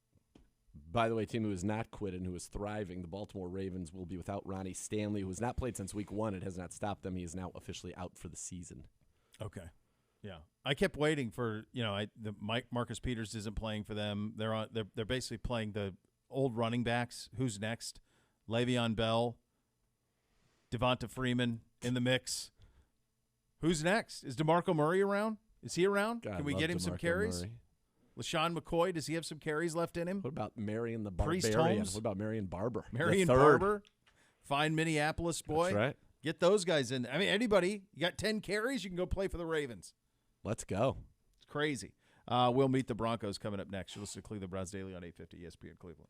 By the way, a team who has not quit and who is thriving, the Baltimore Ravens, will be without Ronnie Stanley, who has not played since week 1. It has not stopped them. He is now officially out for the season. Okay. Yeah. I kept waiting for, Marcus Peters isn't playing for them. They're basically playing the old running backs. Who's next? Le'Veon Bell, Devonta Freeman in the mix. Who's next? Is DeMarco Murray around? Is he around? God, can we get him some carries? Murray. LaShawn McCoy, does he have some carries left in him? What about Marion the Barbarian? Priest Holmes? What about Marion Barber? Marion Barber? Fine Minneapolis boy. That's right. Get those guys in. I mean, anybody. You got 10 carries, you can go play for the Ravens. Let's go. It's crazy. We'll meet the Broncos coming up next. You'll listen to Cleveland Browns Daily on 850 ESPN Cleveland.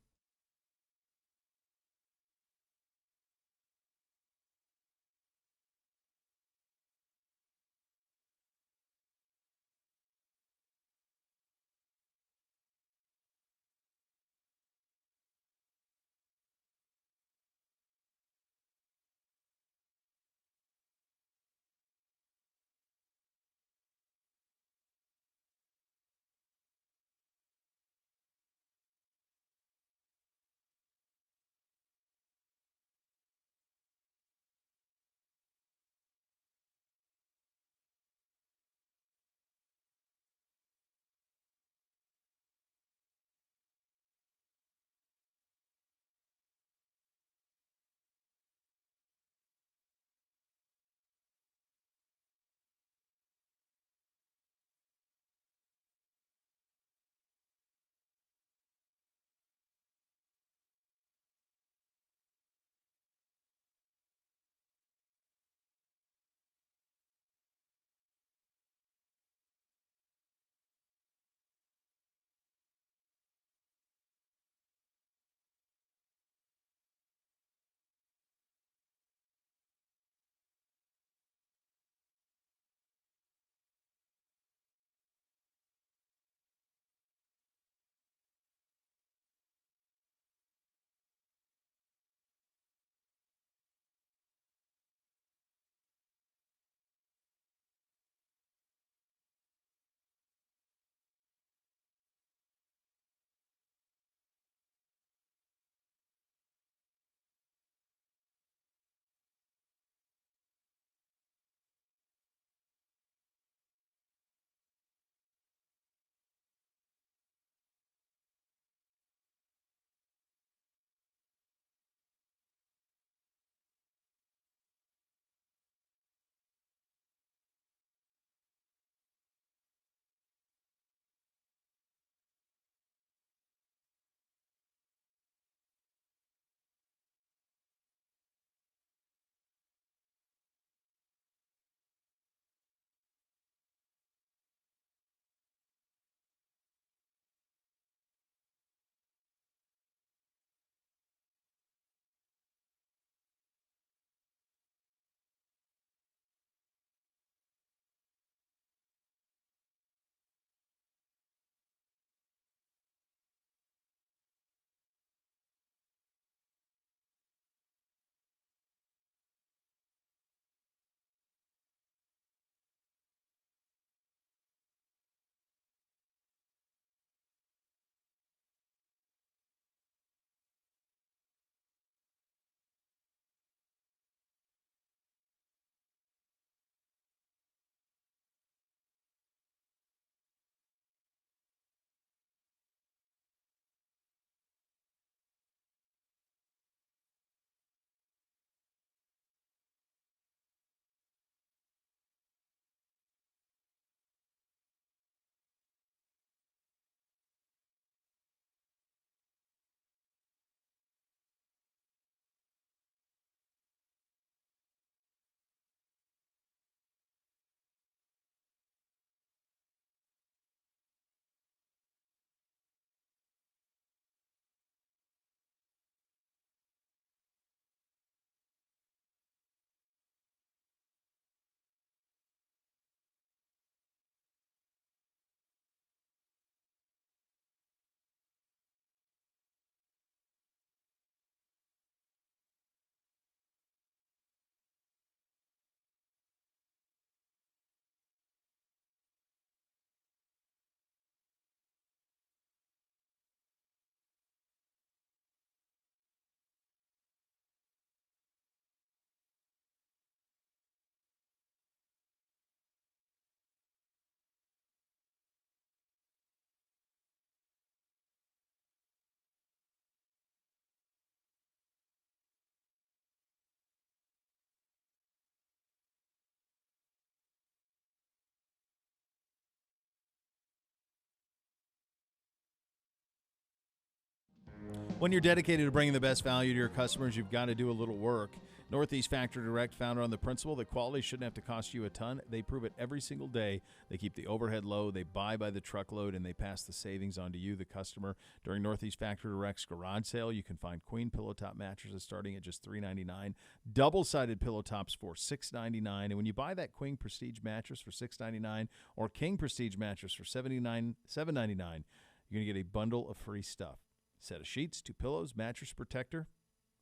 When you're dedicated to bringing the best value to your customers, you've got to do a little work. Northeast Factory Direct, founded on the principle that quality shouldn't have to cost you a ton. They prove it every single day. They keep the overhead low, they buy by the truckload, and they pass the savings on to you, the customer. During Northeast Factory Direct's garage sale, you can find queen pillow top mattresses starting at just $3.99, double-sided pillow tops for $6.99. And when you buy that queen prestige mattress for $6.99 or king prestige mattress for $7.99, you're going to get a bundle of free stuff. Set of sheets, 2 pillows, mattress protector.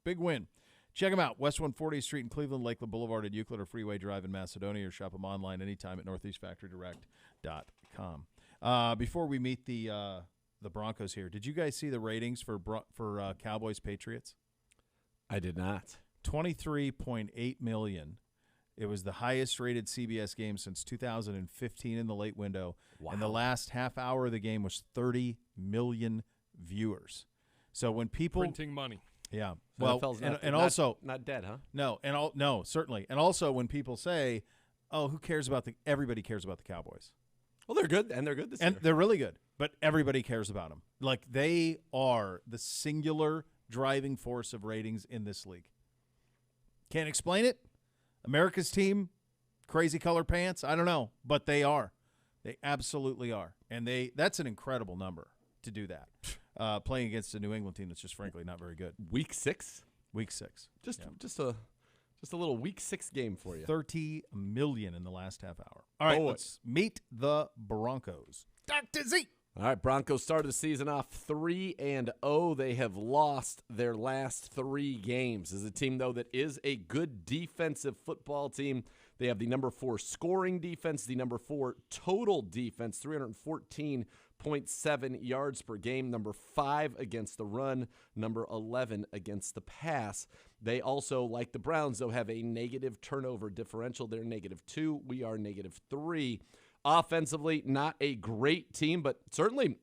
Big win. Check them out, West 140th Street in Cleveland, Lakeland Boulevard at Euclid, or Freeway Drive in Macedonia, or shop them online anytime at northeastfactorydirect.com. Before we meet the Broncos here, did you guys see the ratings for Cowboys-Patriots? I did not. 23.8 million. It was the highest-rated CBS game since 2015 in the late window. Wow. And the last half hour of the game was 30 million viewers. So when people printing money. Yeah. So well, and also not dead, huh? No, no, certainly. And also when people say, "Oh, who cares about everybody cares about the Cowboys." Well, they're good, and they're good this year. And they're really good, but everybody cares about them. Like, they are the singular driving force of ratings in this league. Can't explain it. America's team, crazy color pants, I don't know, but they are. They absolutely are. And that's an incredible number to do that. Playing against a New England team that's just frankly not very good. Week 6? Week 6. Just a little Week 6 game for you. 30 million in the last half hour. All right, let's meet the Broncos. Dr. Z. All right, Broncos started the season off 3-0. They have lost their last 3 games. This is a team, though, that is a good defensive football team. They have the number 4 scoring defense, the number 4 total defense, 314.7 yards per game, number 5 against the run, number 11 against the pass. They also, like the Browns, though, have a negative turnover differential. They're -2. We are -3. Offensively, not a great team, but certainly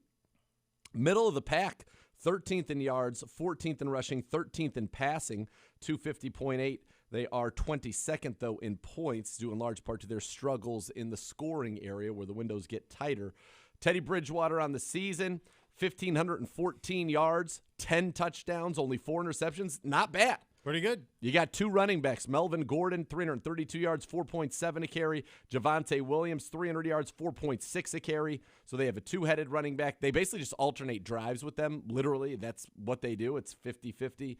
middle of the pack. 13th in yards, 14th in rushing, 13th in passing, 250.8. They are 22nd, though, in points, due in large part to their struggles in the scoring area where the windows get tighter. Teddy Bridgewater on the season, 1,514 yards, 10 touchdowns, only 4 interceptions. Not bad. Pretty good. You got 2 running backs. Melvin Gordon, 332 yards, 4.7 a carry. Javonte Williams, 300 yards, 4.6 a carry. So they have a 2-headed running back. They basically just alternate drives with them. Literally, that's what they do. It's 50-50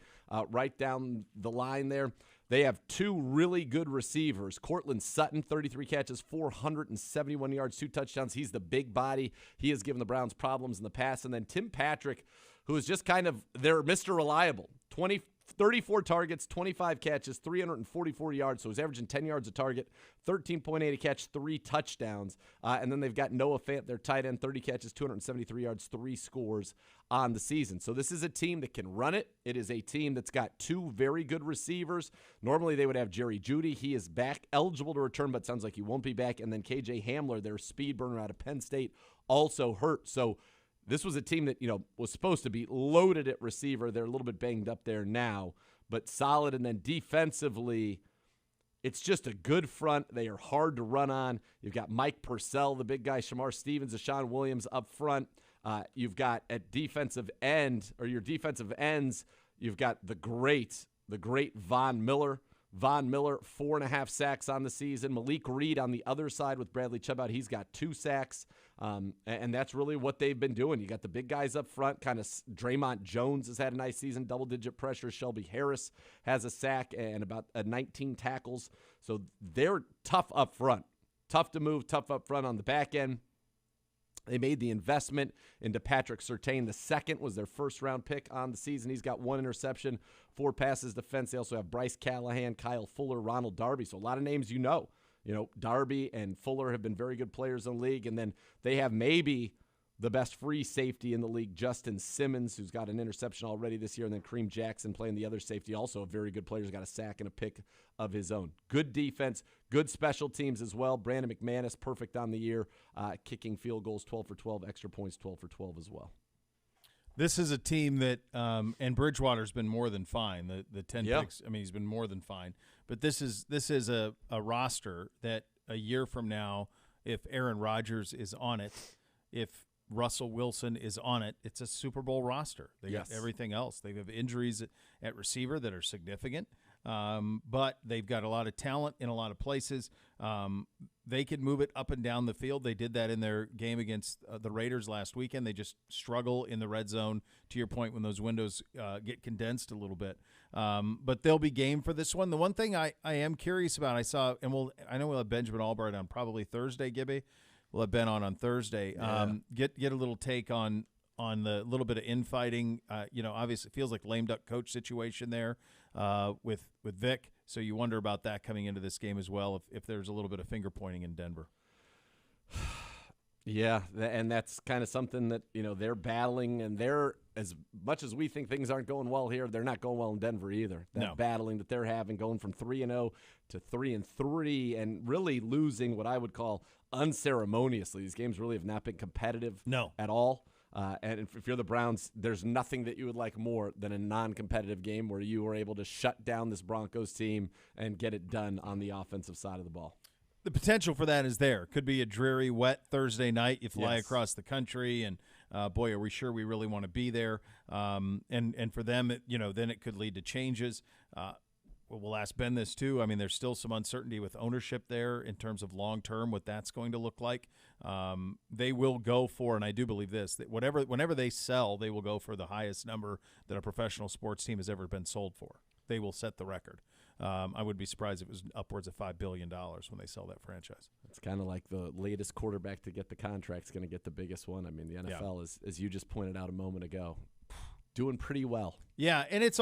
right down the line there. They have 2 really good receivers. Cortland Sutton, 33 catches, 471 yards, 2 touchdowns. He's the big body. He has given the Browns problems in the past. And then Tim Patrick, who is just kind of their Mr. Reliable. 34 targets, 25 catches, 344 yards. So he's averaging 10 yards a target, 13.8 a catch, 3 touchdowns. And then they've got Noah Fant, their tight end, 30 catches, 273 yards, 3 scores on the season. So this is a team that can run it. It is a team that's got 2 very good receivers. Normally they would have Jerry Jeudy. He is back, eligible to return, but sounds like he won't be back. And then KJ Hamler, their speed burner out of Penn State, also hurt. So this was a team that, was supposed to be loaded at receiver. They're a little bit banged up there now, but solid. And then defensively, it's just a good front. They are hard to run on. You've got Mike Purcell, the big guy, Shamar Stevens, Deshaun Williams up front. You've got at defensive end, or your defensive ends, you've got the great Von Miller. Von Miller, 4.5 sacks on the season. Malik Reed on the other side with Bradley Chubb out. He's got 2 sacks. And that's really what they've been doing. You got the big guys up front. Kind of Draymond Jones has had a nice season, double-digit pressure. Shelby Harris has a sack and about 19 tackles. So they're tough up front. Tough to move, tough up front on the back end. They made the investment into Patrick Surtain. The second was their first-round pick on the season. He's got 1 interception, 4 passes defense. They also have Bryce Callahan, Kyle Fuller, Ronald Darby. So a lot of names you know. Darby and Fuller have been very good players in the league. And then they have maybe the best free safety in the league, Justin Simmons, who's got an interception already this year. And then Kareem Jackson playing the other safety, also a very good player. He's got a sack and a pick of his own. Good defense, good special teams as well. Brandon McManus, perfect on the year. Kicking field goals, 12 for 12. Extra points, 12 for 12 as well. This is a team that, and Bridgewater's been more than fine. The 10 picks, he's been more than fine. But this is a roster that a year from now, if Aaron Rodgers is on it, if Russell Wilson is on it, it's a Super Bowl roster. They Yes. got everything else. They have injuries at receiver that are significant, but they've got a lot of talent in a lot of places. They could move it up and down the field. They did that in their game against the Raiders last weekend. They just struggle in the red zone, to your point, when those windows get condensed a little bit. But they'll be game for this one. The one thing I am curious about, I know we'll have Benjamin Albright on probably Thursday, Gibby. We'll have Ben on Thursday. Yeah. Get a little take on the little bit of infighting. Obviously it feels like lame duck coach situation there with Vic. So you wonder about that coming into this game as well, if there's a little bit of finger pointing in Denver. Yeah, and that's kind of something that, they're battling, and they're, as much as we think things aren't going well here, they're not going well in Denver either. That battling that they're having, going from 3-0 to 3-3, and really losing what I would call unceremoniously. These games really have not been competitive at all. And if you're the Browns, there's nothing that you would like more than a non-competitive game where you were able to shut down this Broncos team and get it done on the offensive side of the ball. The potential for that is there. Could be a dreary, wet Thursday night. You fly across the country, and boy, are we sure we really want to be there. And for them, then it could lead to changes. We'll ask Ben this too. I mean, there's still some uncertainty with ownership there in terms of long-term, what that's going to look like. They will go for, and I do believe this, that whenever they sell, they will go for the highest number that a professional sports team has ever been sold for. They will set the record. I would be surprised if it was upwards of $5 billion when they sell that franchise. It's kind of like the latest quarterback to get the contract is going to get the biggest one. I mean, the NFL is, as you just pointed out a moment ago, doing pretty well. Yeah, and it's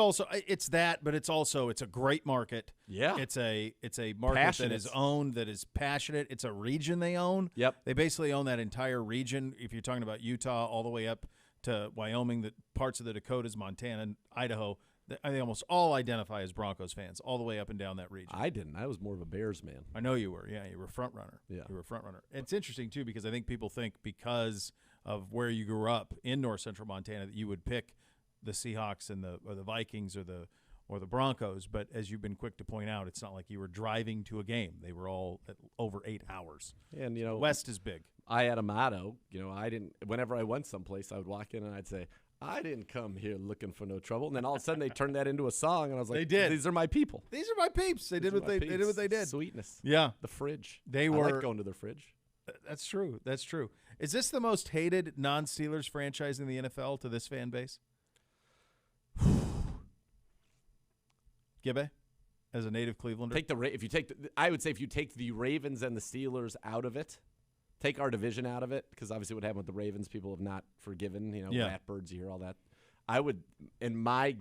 that, but it's a great market. Yeah. It's a market Passionate. that is owned, that is passionate. It's a region they own. Yep. They basically own that entire region. If you're talking about Utah all the way up to Wyoming, the parts of the Dakotas, Montana, and Idaho, they almost all identify as Broncos fans all the way up and down that region. I didn't. I was more of a Bears man. I know you were. Yeah, you were a front runner. Yeah. You were a front runner. It's interesting, too, because I think people think because of where you grew up in north central Montana that you would pick the Seahawks and or the Vikings or the Broncos. But as you've been quick to point out, it's not like you were driving to a game. They were all at over 8 hours. And, West is big. I had a motto. Whenever I went someplace, I would walk in and I'd say, I didn't come here looking for no trouble. And then all of a sudden they turned that into a song, and I was like, they did. These are my people. These are my peeps. They did what they did. Sweetness. Yeah. The fridge. I like going to their fridge. That's true. That's true. Is this the most hated non-Steelers franchise in the NFL to this fan base? Gibbe, as a native Clevelander? I would say if you take the Ravens and the Steelers out of it, take our division out of it, because obviously what happened with the Ravens, people have not forgiven, Ratbirds, you hear all that. I would, in my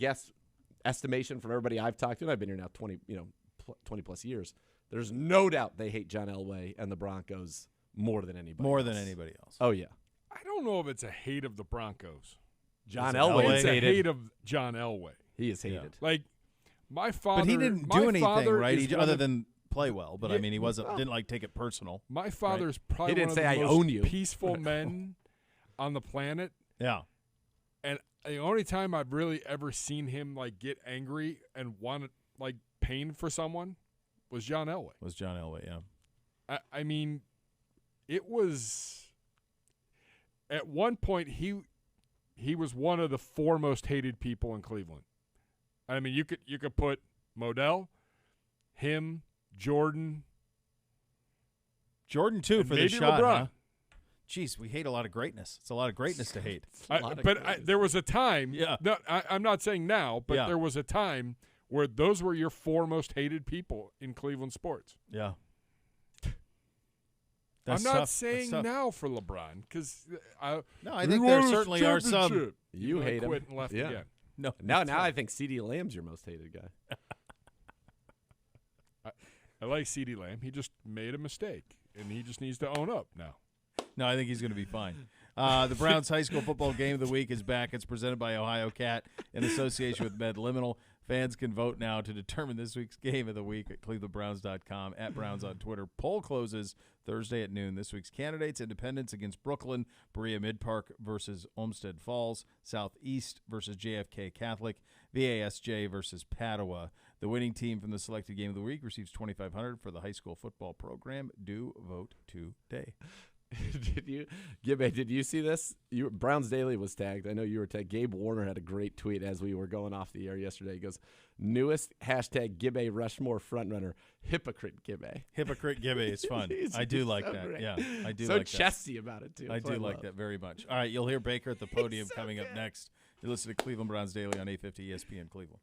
estimation from everybody I've talked to, and I've been here now 20 plus years, there's no doubt they hate John Elway and the Broncos more than anybody else. Oh, yeah. I don't know if it's a hate of the Broncos. John Elway is hated. Hate of John Elway. He is hated. Yeah. Like, my father. But he didn't do anything, right? Other than play well. But, I mean, he didn't, take it personal. My father's probably he didn't one say, of the I most own you. peaceful men on the planet. Yeah. And the only time I've really ever seen him, get angry and want, pain for someone was John Elway. Yeah. I mean, it was – at one point, he was one of the 4 most hated people in Cleveland. I mean, you could put Odell, him, Jordan. Jordan, too, for maybe this shot, LeBron. huh? Jeez, we hate a lot of greatness. It's a lot of greatness to hate. There was a time. Yeah. No, I'm not saying now, but there was a time where those were your 4 most hated people in Cleveland sports. Yeah. I'm not saying now for LeBron, because I think there certainly are some. You hate him. Quit and left again. No, now I think CeeDee Lamb's your most hated guy. I like CeeDee Lamb. He just made a mistake, and he just needs to own up now. No, I think he's going to be fine. The Browns High School Football Game of the Week is back. It's presented by Ohio Cat in association with MedLiminal. Fans can vote now to determine this week's Game of the Week at clevelandbrowns.com, at Browns on Twitter. Poll closes Thursday at noon. This week's candidates: Independence against Brooklyn, Berea Mid-Park versus Olmsted Falls, Southeast versus JFK Catholic, VASJ versus Padua. The winning team from the selected Game of the Week receives $2,500 for the high school football program. Do vote today. Did you see this? Browns Daily was tagged. I know you were tagged. Gabe Warner had a great tweet as we were going off the air yesterday. He goes, newest hashtag Gibbe Rushmore frontrunner, hypocrite Gibbe. Hypocrite Gibbe is fun. I do like that. Great. Yeah, I do so like that. So chesty about it, too. I do like that very much. All right, you'll hear Baker at the podium coming up next. You listen to Cleveland Browns Daily on 850 ESPN Cleveland.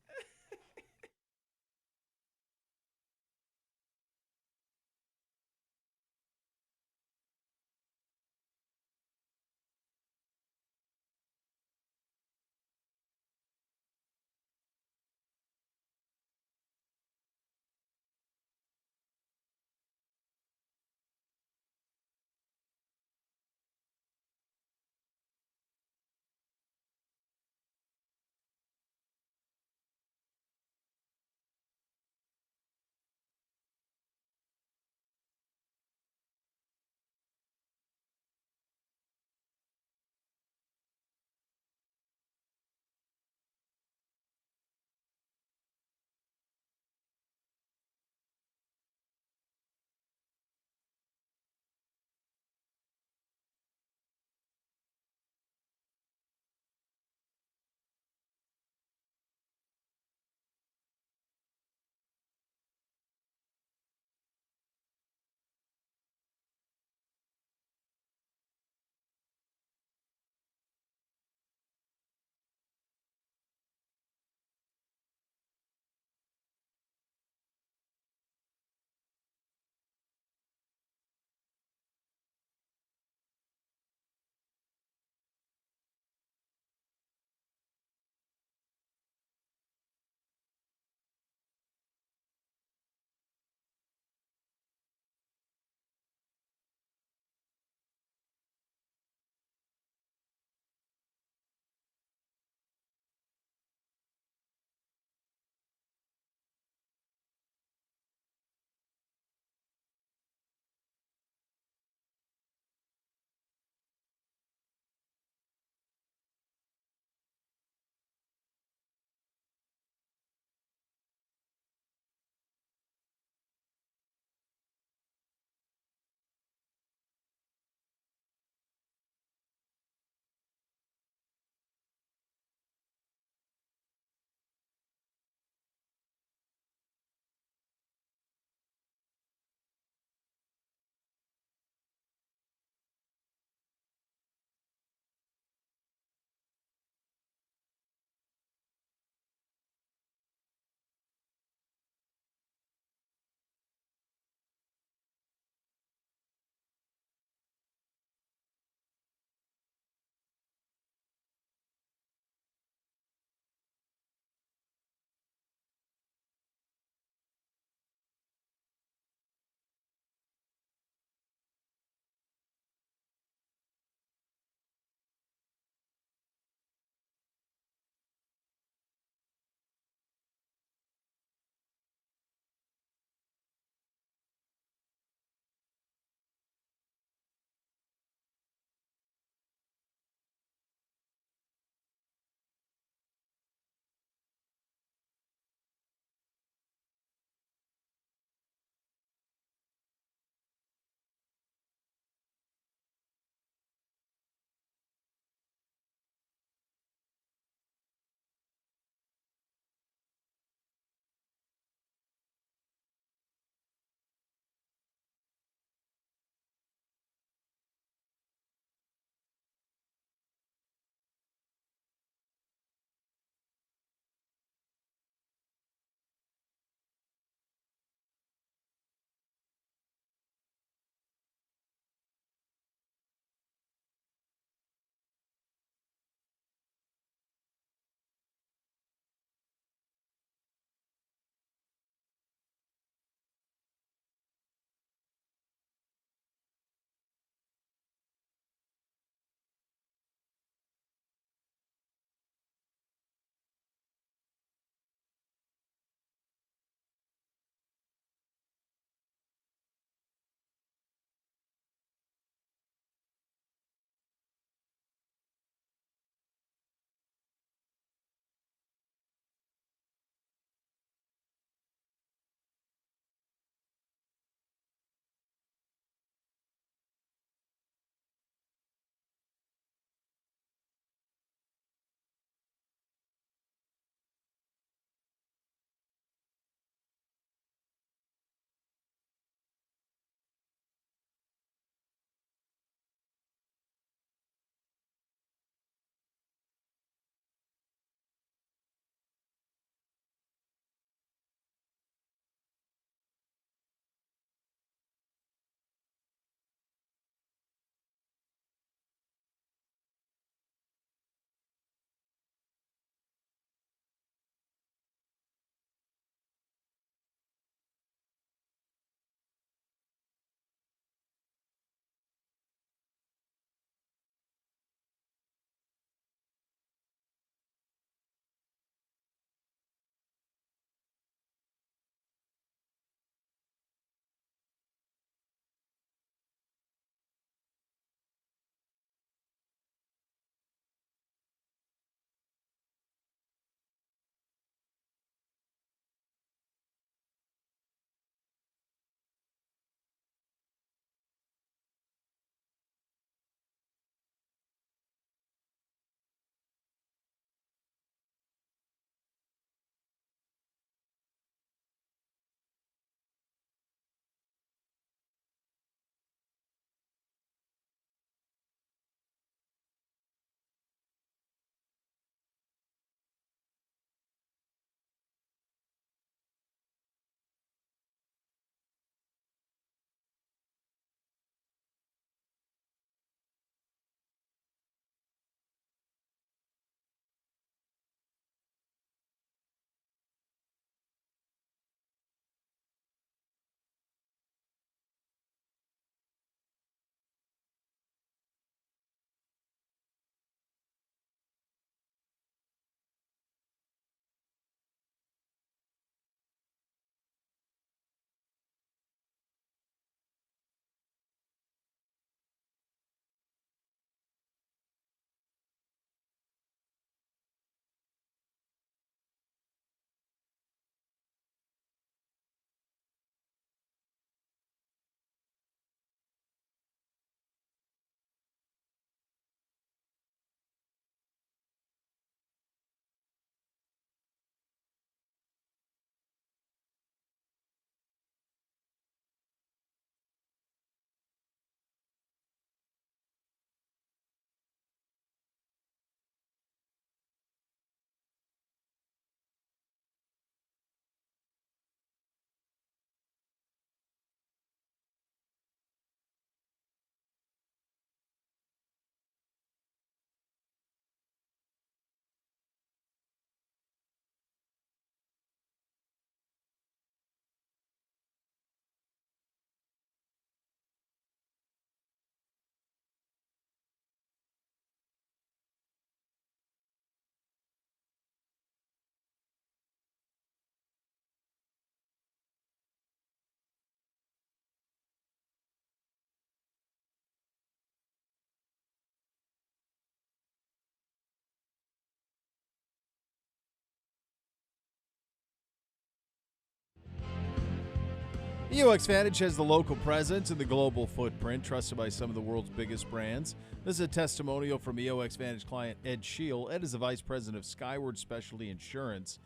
EOXvantage has the local presence and the global footprint, trusted by some of the world's biggest brands. This is a testimonial from EOXvantage client Ed Scheel. Ed is the Vice President of Skyward Specialty Insurance.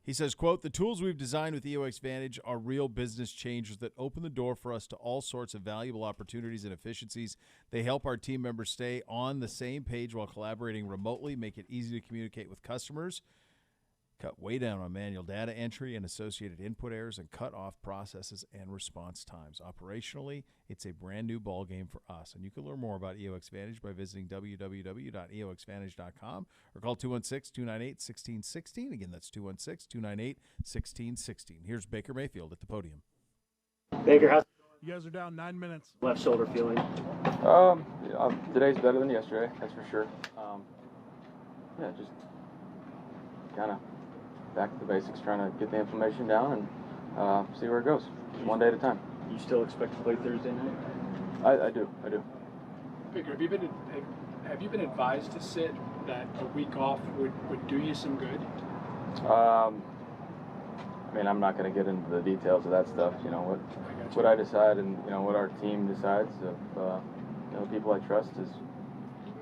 He says, quote, "The tools we've designed with EOXvantage are real business changers that open the door for us to all sorts of valuable opportunities and efficiencies. They help our team members stay on the same page while collaborating remotely, make it easy to communicate with customers, cut way down on manual data entry and associated input errors, and cut off processes and response times. Operationally, it's a brand new ball game for us." And you can learn more about EOXvantage by visiting www.eoxvantage.com or call 216-298-1616. Again, that's 216-298-1616. Here's Baker Mayfield at the podium. Baker, how's you guys are down 9 minutes. Left shoulder feeling? Today's better than yesterday, that's for sure. Just kind of back to the basics, trying to get the inflammation down and see where it goes, one day at a time. You still expect to play Thursday night? I do. Baker, have you been advised to sit that a week off would do you some good? I'm not going to get into the details of that stuff. What I decide and what our team decides of the people I trust is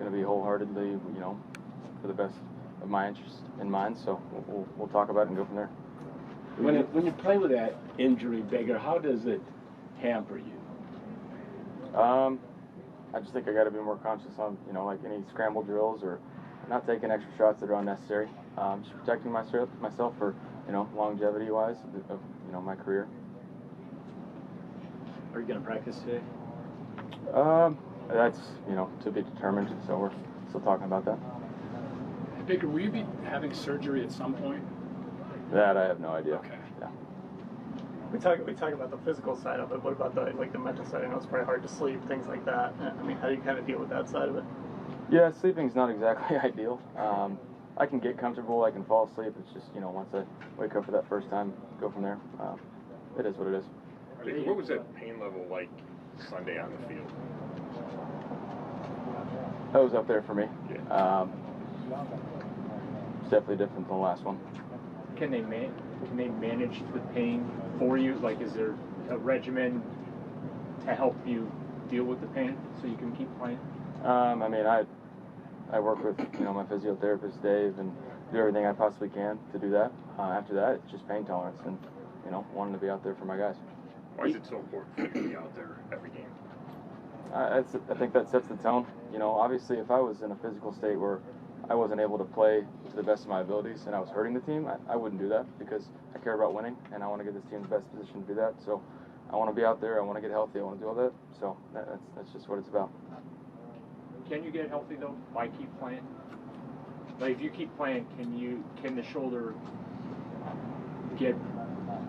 going to be wholeheartedly for the best of my interest in mind, so we'll talk about it and go from there. When you play with that injury, Baker, how does it hamper you? I just think I got to be more conscious on like any scramble drills or not taking extra shots that are unnecessary. Just protecting myself for longevity wise of my career. Are you going to practice today? That's to be determined, so we're still talking about that. Baker, will you be having surgery at some point? That I have no idea. Okay. Yeah. We talk about the physical side of it. What about the mental side? I know it's probably hard to sleep, things like that. How do you kind of deal with that side of it? Yeah, sleeping's not exactly ideal. I can get comfortable, I can fall asleep. It's just once I wake up for that first time, go from there. It is what it is. What was that pain level like Sunday on the field? That was up there for me. Yeah. It's definitely different than the last one. Can they manage the pain for you? Like, is there a regimen to help you deal with the pain so you can keep playing? I work with my physiotherapist Dave and do everything I possibly can to do that. After that, it's just pain tolerance and wanting to be out there for my guys. Why is it so important for you to be out there every game? I think that sets the tone. Obviously, if I was in a physical state where I wasn't able to play to the best of my abilities and I was hurting the team, I wouldn't do that because I care about winning and I want to get this team the best position to do that. So I want to be out there. I want to get healthy. I want to do all that. So that's just what it's about. Can you get healthy though by keep playing? Like if you keep playing, can the shoulder get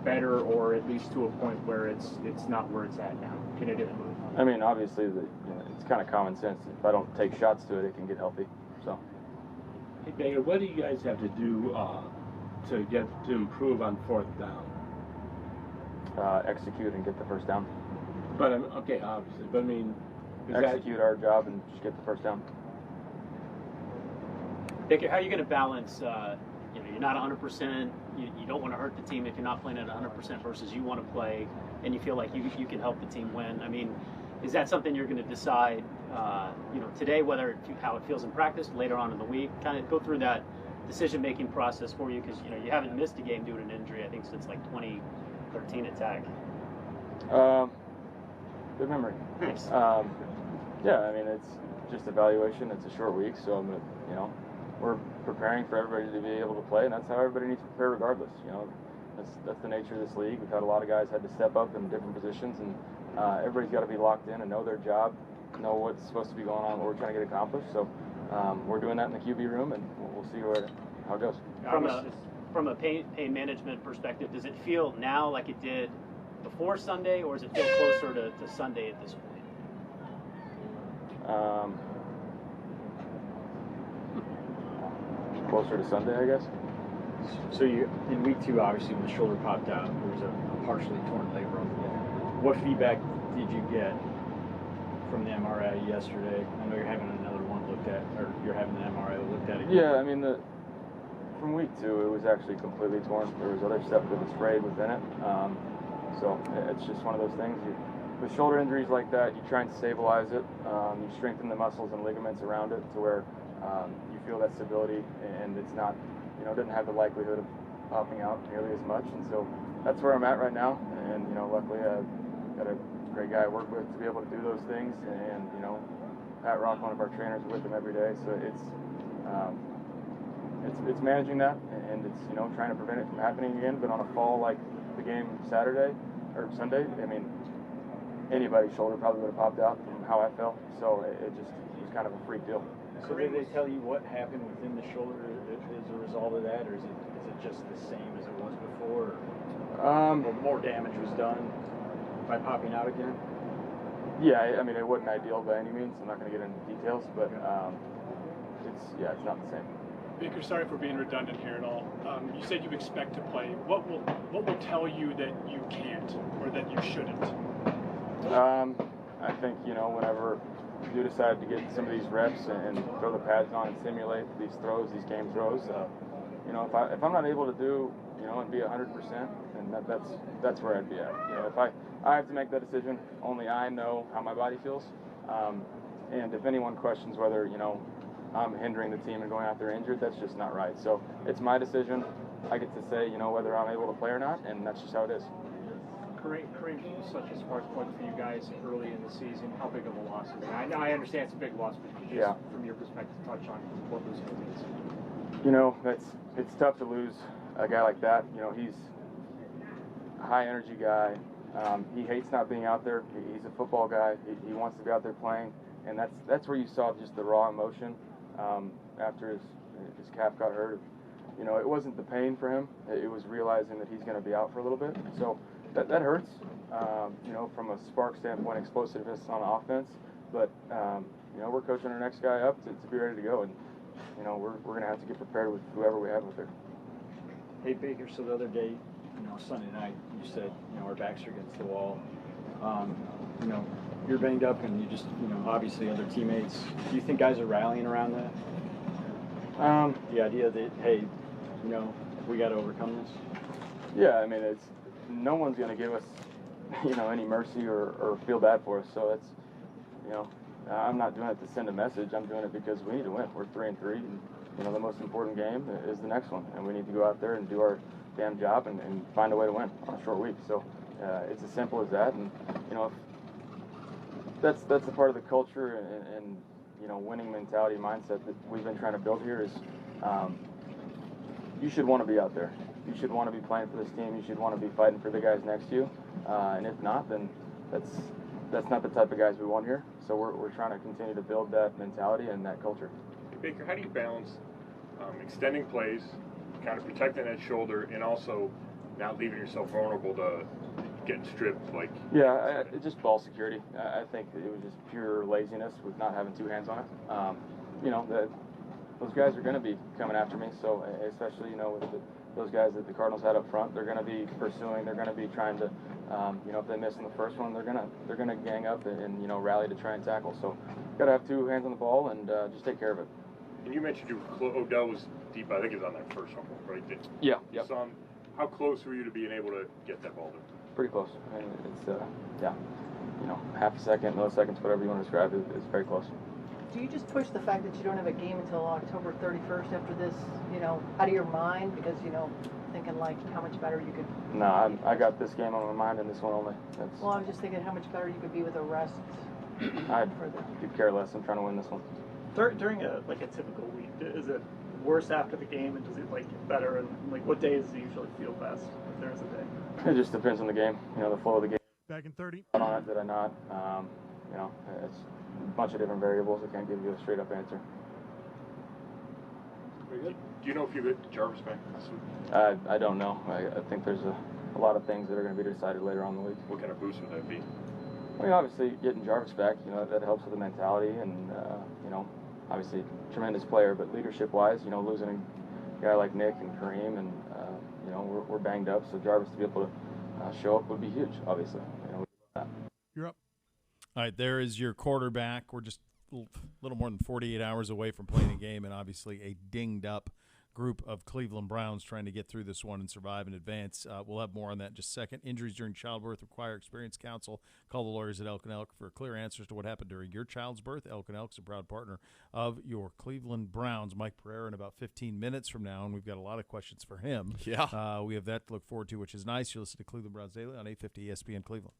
better or at least to a point where it's not where it's at now? Can it improve? Obviously, it's kind of common sense. If I don't take shots to it, it can get healthy. So. Hey, Baker, what do you guys have to do to improve on fourth down? Execute and get the first down. But okay, obviously, but execute our job and just get the first down. Baker, how are you going to balance? You're not 100%. You don't want to hurt the team if you're not playing at 100% versus you want to play and you feel like you can help the team win. Is that something you're going to decide, today, how it feels in practice, later on in the week? Kind of go through that decision-making process for you because, you haven't missed a game due to an injury, I think, since 2013 at Tech. Good memory. Thanks. It's just evaluation. It's a short week, so I'm gonna, we're preparing for everybody to be able to play, and that's how everybody needs to prepare regardless. That's the nature of this league. We've had a lot of guys had to step up in different positions, and everybody's got to be locked in and know their job, know what's supposed to be going on, what we're trying to get accomplished. So we're doing that in the QB room, and we'll see how it goes. From a pain management perspective, does it feel now like it did before Sunday, or does it feel closer to Sunday at this point? Closer to Sunday, I guess. So you in week 2, obviously, when the shoulder popped out, there was a partially torn labrum. What feedback did you get from the MRI yesterday? I know you're having another one looked at, or you're having the MRI looked at again. Yeah, from week 2, it was actually completely torn. There was other stuff that was frayed within it. So it's just one of those things. With shoulder injuries like that, you try and stabilize it. You strengthen the muscles and ligaments around it to where you feel that stability, and it's not, doesn't have the likelihood of popping out nearly as much. And so that's where I'm at right now. And luckily I've got a great guy I work with to be able to do those things. And Pat Rock, one of our trainers, is with him every day. So it's managing that, and it's trying to prevent it from happening again. But on a fall like the game Saturday or Sunday, I mean, anybody's shoulder probably would have popped out from how I felt. So it was kind of a freak deal. So did they tell you what happened within the shoulder as a result of that, or is it just the same as it was before? Or more damage was done by popping out again? Yeah, I mean, it wasn't ideal by any means. I'm not going to get into details, but it's not the same. Baker, sorry for being redundant here at all. You said you expect to play. What will tell you that you can't or that you shouldn't? I think whenever you decide to get some of these reps and throw the pads on and simulate these throws, these game throws, if I'm not able to do and be 100%, then that's where I'd be at. If I have to make that decision, only I know how my body feels, and if anyone questions whether I'm hindering the team and going out there injured, that's just not right. So it's my decision. I get to say whether I'm able to play or not, and that's just how it is. Kareem was such a spark plug for you guys early in the season. How big of a loss is it? I understand it's a big loss, but just from your perspective, touch on what losing him is. It's tough to lose a guy like that. He's a high energy guy. He hates not being out there. He's a football guy. He wants to be out there playing, and that's where you saw just the raw emotion after his calf got hurt. It wasn't the pain for him. It was realizing that he's going to be out for a little bit. So that hurts, from a spark standpoint, explosiveness on offense. But, we're coaching our next guy up to be ready to go. And, we're going to have to get prepared with whoever we have with there. Hey, Baker, so the other day, Sunday night, you said, our backs are against the wall. You're banged up and you just, obviously other teammates. Do you think guys are rallying around that? The idea that, hey, we got to overcome this? Yeah, I mean, no one's going to give us, any mercy or feel bad for us. So it's, I'm not doing it to send a message. I'm doing it because we need to win. We're 3-3, and the most important game is the next one, and we need to go out there and do our damn job and find a way to win on a short week. So it's as simple as that, and that's a part of the culture and winning mentality mindset that we've been trying to build here is you should want to be out there. You should want to be playing for this team. You should want to be fighting for the guys next to you. And if not, then that's not the type of guys we want here. So we're trying to continue to build that mentality and that culture. Hey, Baker, how do you balance extending plays, kind of protecting that shoulder, and also not leaving yourself vulnerable to getting stripped? It's just ball security. I think it was just pure laziness with not having two hands on it. Those guys are going to be coming after me. So especially with those guys that the Cardinals had up front, they're going to be pursuing. They're going to be trying to, if they miss in the first one, they're going to gang up and rally to try and tackle. So got to have two hands on the ball and just take care of it. And you mentioned Odell was deep. I think he was on that first one, right? Yeah. How close were you to being able to get that ball there? Pretty close. I mean, it's half a second, milliseconds, whatever you want to describe it. It's very close. Do you just push the fact that you don't have a game until October 31st after this, out of your mind because, thinking like how much better you could... No, I got this game on my mind and this one only. Well, I was just thinking how much better you could be with a rest. I could care less. I'm trying to win this one. During a typical week, is it worse after the game and does it get better? And what days do you usually feel best if there is a day? It just depends on the game, the flow of the game. Back in 30. On it, did I not? It's a bunch of different variables. I can't give you a straight up answer. Very good. Do you know if you get Jarvis back this week? I don't know. I think there's a lot of things that are going to be decided later on in the week. What kind of boost would that be? I mean, obviously getting Jarvis back, that helps with the mentality and, obviously tremendous player, but leadership-wise, losing a guy like Nick and Kareem and, we're banged up, so Jarvis to be able to show up would be huge, obviously. You're up. All right, there is your quarterback. We're just a little more than 48 hours away from playing a game, and obviously a dinged-up group of Cleveland Browns trying to get through this one and survive and advance. We'll have more on that in just a second. Injuries during childbirth require experienced counsel. Call the lawyers at Elk & Elk for clear answers to what happened during your child's birth. Elk & Elk is a proud partner of your Cleveland Browns. Mike Pereira in about 15 minutes from now, and we've got a lot of questions for him. Yeah. We have that to look forward to, which is nice. You listen to Cleveland Browns Daily on 850 ESPN Cleveland.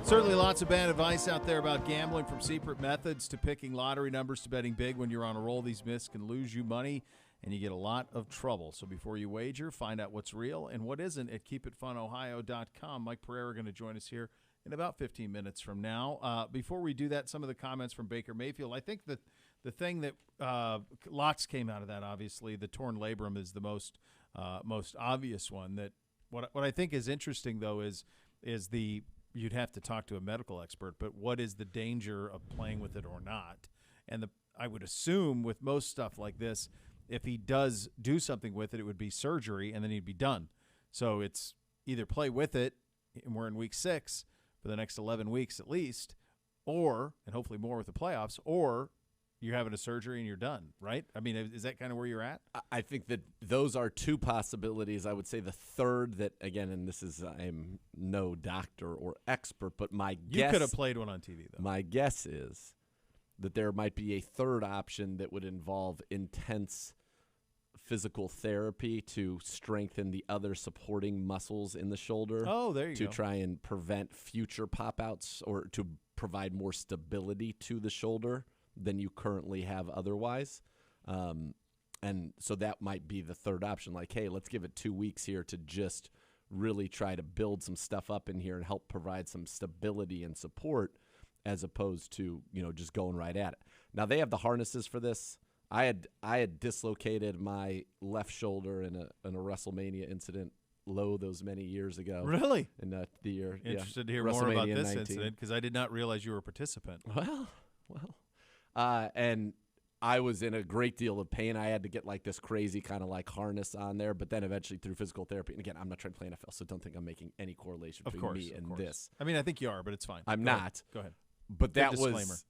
Certainly lots of bad advice out there about gambling, from secret methods to picking lottery numbers to betting big when you're on a roll. These myths can lose you money, and you get a lot of trouble. So before you wager, find out what's real and what isn't at keepitfunohio.com. Mike Pereira going to join us here in about 15 minutes from now. Before we do that, some of the comments from Baker Mayfield. I think that the thing that lots came out of that, obviously, the torn labrum is the most obvious one. That what I think is interesting, though, is the – you'd have to talk to a medical expert, but what is the danger of playing with it or not? And I would assume with most stuff like this, if he does do something with it, it would be surgery, and then he'd be done. So it's either play with it, and we're in week 6 for the next 11 weeks at least, or, and hopefully more with the playoffs, or you're having a surgery and you're done, right? I mean, is that kind of where you're at? I think that those are two possibilities. I would say the third that, again, and this is, I'm no doctor or expert, but my guess. You could have played one on TV, though. My guess is that there might be a third option that would involve intense physical therapy to strengthen the other supporting muscles in the shoulder. Oh, there you go. To try and prevent future pop-outs or to provide more stability to the shoulder than you currently have otherwise. And so that might be the third option. Like, hey, let's give it 2 weeks here to just really try to build some stuff up in here and help provide some stability and support as opposed to, just going right at it. Now, they have the harnesses for this. I had dislocated my left shoulder in a WrestleMania incident those many years ago. Really? In the year. Interested to hear more about this incident because I did not realize you were a participant. Well. And I was in a great deal of pain. I had to get like this crazy kind of like harness on there, but then eventually through physical therapy. And again, I'm not trying to play NFL, so don't think I'm making any correlation between me and this. I mean, I think you are, but it's fine. I'm not. Go ahead. But that was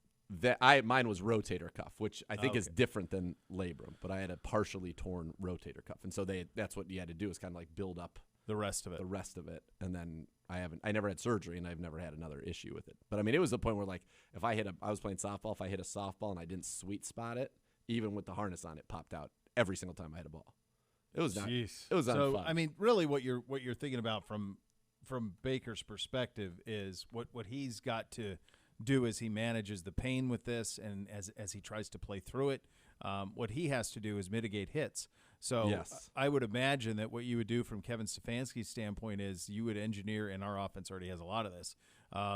mine was rotator cuff, which I think is different than labrum. But I had a partially torn rotator cuff, and so that's what you had to do is kind of like build up the rest of it, and then I never had surgery, and I've never had another issue with it. But I mean, it was the point where like if I was playing softball, if I hit a softball and I didn't sweet spot it, even with the harness on, it popped out every single time I hit a ball. It was not. It was so unfun. I mean, really, what you're thinking about from Baker's perspective is what he's got to do as he manages the pain with this, and as he tries to play through it. What he has to do is mitigate hits. So yes. I would imagine that what you would do from Kevin Stefanski's standpoint is you would engineer, and our offense already has a lot of this,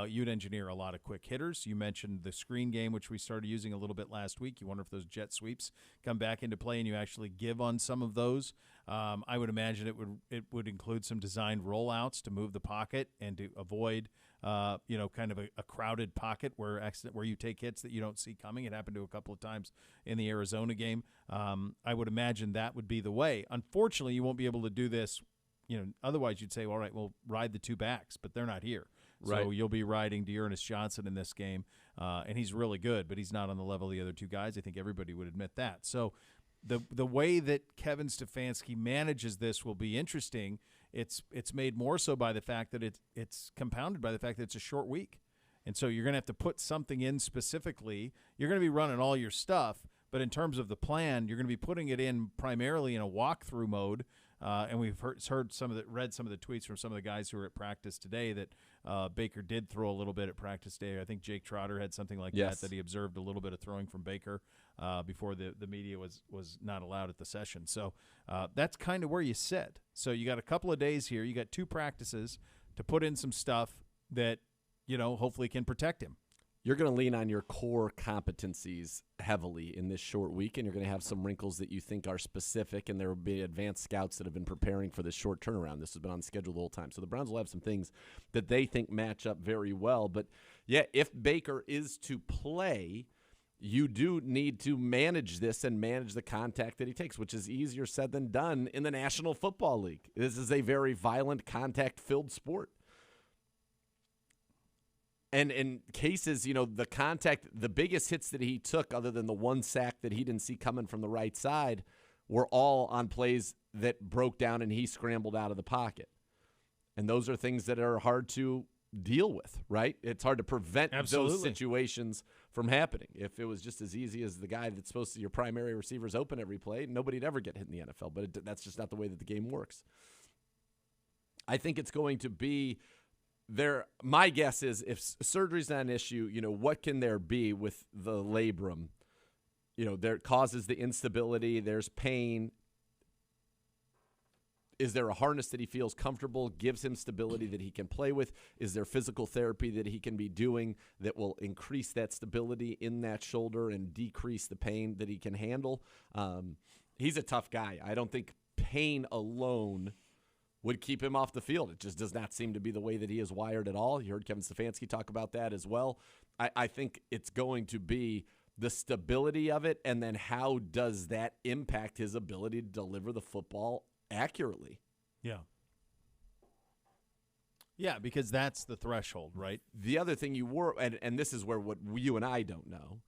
you'd engineer a lot of quick hitters. You mentioned the screen game, which we started using a little bit last week. You wonder if those jet sweeps come back into play and you actually give on some of those. I would imagine it would include some designed rollouts to move the pocket and to avoid kind of a crowded pocket where you take hits that you don't see coming. It happened to a couple of times in the Arizona game. I would imagine that would be the way. Unfortunately, you won't be able to do this. Otherwise you'd say, well, all right, we'll ride the two backs, but they're not here. Right. So you'll be riding Dearness Johnson in this game, and he's really good, but he's not on the level of the other two guys. I think everybody would admit that. So the way that Kevin Stefanski manages this will be interesting. It's made more so by the fact that it's compounded by the fact that it's a short week. And so you're going to have to put something in specifically. You're going to be running all your stuff, but in terms of the plan, you're going to be putting it in primarily in a walkthrough mode. And we've read some of the tweets from some of the guys who were at practice today that Baker did throw a little bit at practice day. I think Jake Trotter had something like that he observed a little bit of throwing from Baker before the media was not allowed at the session. So that's kind of where you sit. So you got a couple of days here. You got 2 practices to put in some stuff that, hopefully can protect him. You're going to lean on your core competencies heavily in this short week, and you're going to have some wrinkles that you think are specific, and there will be advanced scouts that have been preparing for this short turnaround. This has been on schedule the whole time. So the Browns will have some things that they think match up very well. But, yeah, if Baker is to play, you do need to manage this and manage the contact that he takes, which is easier said than done in the National Football League. This is a very violent, contact-filled sport. And in cases, the biggest hits that he took, other than the one sack that he didn't see coming from the right side, were all on plays that broke down and he scrambled out of the pocket. And those are things that are hard to deal with, right? It's hard to prevent those situations from happening. If it was just as easy as the guy that's supposed to, your primary receiver's open every play, nobody'd ever get hit in the NFL. But that's just not the way that the game works. I think it's going to be my guess is if surgery's not an issue, what can there be with the labrum? There causes the instability, there's pain. Is there a harness that he feels comfortable, gives him stability that he can play with? Is there physical therapy that he can be doing that will increase that stability in that shoulder and decrease the pain that he can handle? He's a tough guy. I don't think pain alone would keep him off the field. It just does not seem to be the way that he is wired at all. You heard Kevin Stefanski talk about that as well. I think it's going to be the stability of it, and then how does that impact his ability to deliver the football accurately? Yeah. Yeah, because that's the threshold, right? The other thing and this is where what you and I don't know,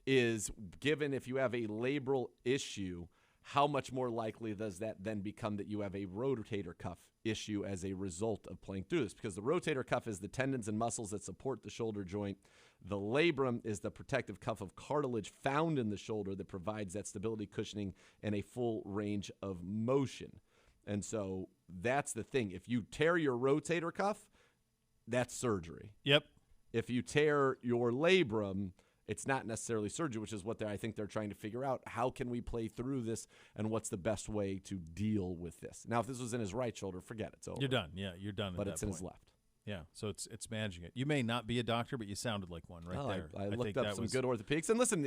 is given if you have a labral issue, how much more likely does that then become that you have a rotator cuff issue as a result of playing through this? Because the rotator cuff is the tendons and muscles that support the shoulder joint. The labrum is the protective cuff of cartilage found in the shoulder that provides that stability, cushioning, and a full range of motion. And so that's the thing. If you tear your rotator cuff, that's surgery. Yep. If you tear your labrum, it's not necessarily surgery, which is what I think they're trying to figure out. How can we play through this, and what's the best way to deal with this? Now, if this was in his right shoulder, forget it. It's over. You're done. Yeah, you're done. But at it's that in point. his left. Yeah, so it's managing it. You may not be a doctor, but you sounded like one there. I looked up some good orthopedics. And listen,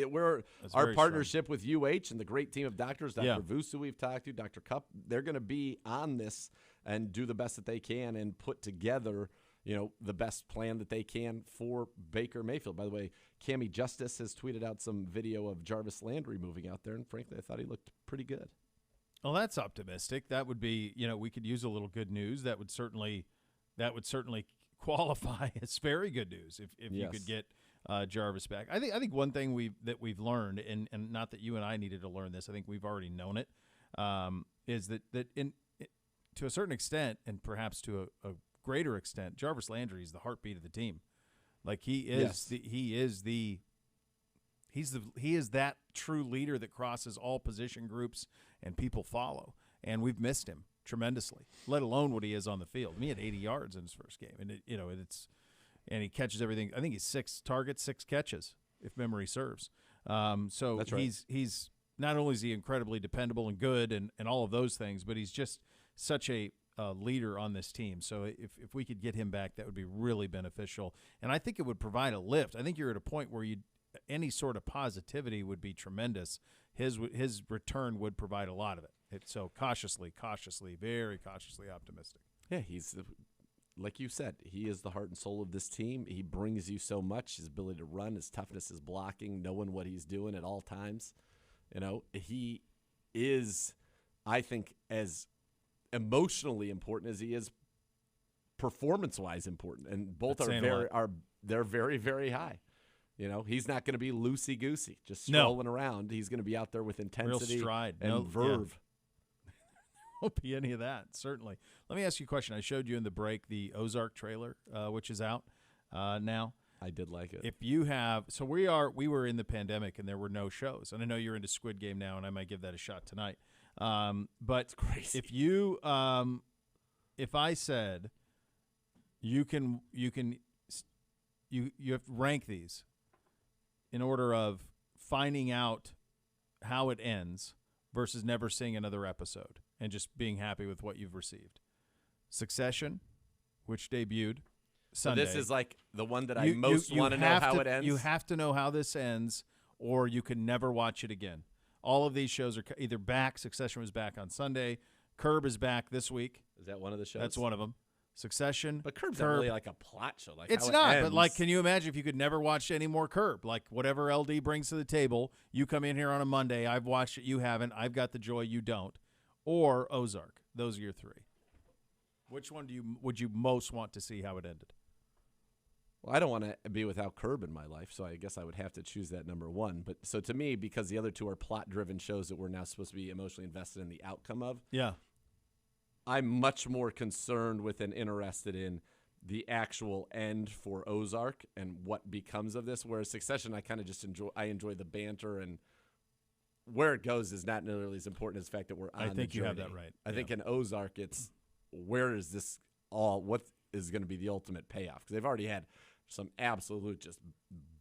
our partnership with UH and the great team of doctors, Dr. Voos, who we've talked to, Dr. Cupp, they're going to be on this and do the best that they can and put together the best plan that they can for Baker Mayfield. By the way, Cammie Justice has tweeted out some video of Jarvis Landry moving out there, and frankly, I thought he looked pretty good. Well, that's optimistic. That would be, we could use a little good news. That would certainly qualify as very good news if you could get Jarvis back. I think one thing we've learned, and not that you and I needed to learn this, I think we've already known it, is that to a certain extent, and perhaps to a greater extent, Jarvis Landry is the heartbeat of the team. Like he is he is that true leader that crosses all position groups and people follow. And we've missed him tremendously, let alone what he is on the field. I mean, he had 80 yards in his first game, and and he catches everything. I think he's 6 targets, 6 catches, if memory serves. So that's right. He's not only is he incredibly dependable and good and all of those things, but he's just such a leader on this team. So if we could get him back, that would be really beneficial. And I think it would provide a lift. I think you're at a point where any sort of positivity would be tremendous. His return would provide a lot of it. So cautiously, very cautiously optimistic. Yeah, he's like you said, he is the heart and soul of this team. He brings you so much. His ability to run, his toughness, his blocking, knowing what he's doing at all times. He is, I think, as emotionally important as he is performance-wise important, and both they're very, very high. He's not going to be loosey-goosey, just strolling around. He's going to be out there with intensity, real stride, and verve. Won't be any of that, certainly. Let me ask you a question. I showed you in the break the Ozark trailer, which is out now. I did like it. If you have, so we were in the pandemic and there were no shows, and I know you're into Squid Game now, and I might give that a shot tonight. But it's crazy. If you, if I said you have to rank these in order of finding out how it ends versus never seeing another episode and just being happy with what you've received. Succession, which debuted Sunday. So this is like the one that I most want to know how it ends? You have to know how this ends, or you can never watch it again. All of these shows are either back. Succession was back on Sunday. Curb is back this week. Is that one of the shows? That's one of them. Succession. But Curb's not really like a plot show. Like it's not, but like, can you imagine if you could never watch any more Curb? Like whatever LD brings to the table, you come in here on a Monday, I've watched it, you haven't, I've got the joy, you don't. Or Ozark. Those are your 3. Which one would you most want to see how it ended? Well, I don't want to be without Curb in my life, so I guess I would have to choose that number 1. But so to me, because the other 2 are plot-driven shows that we're now supposed to be emotionally invested in the outcome of, yeah, I'm much more concerned with and interested in the actual end for Ozark and what becomes of this. Whereas Succession, I kind of just enjoy the banter, and where it goes is not nearly as important as the fact that we're on the journey. I think you have that right. I think in Ozark, it's where is this all? What is going to be the ultimate payoff? Because they've already had some absolute just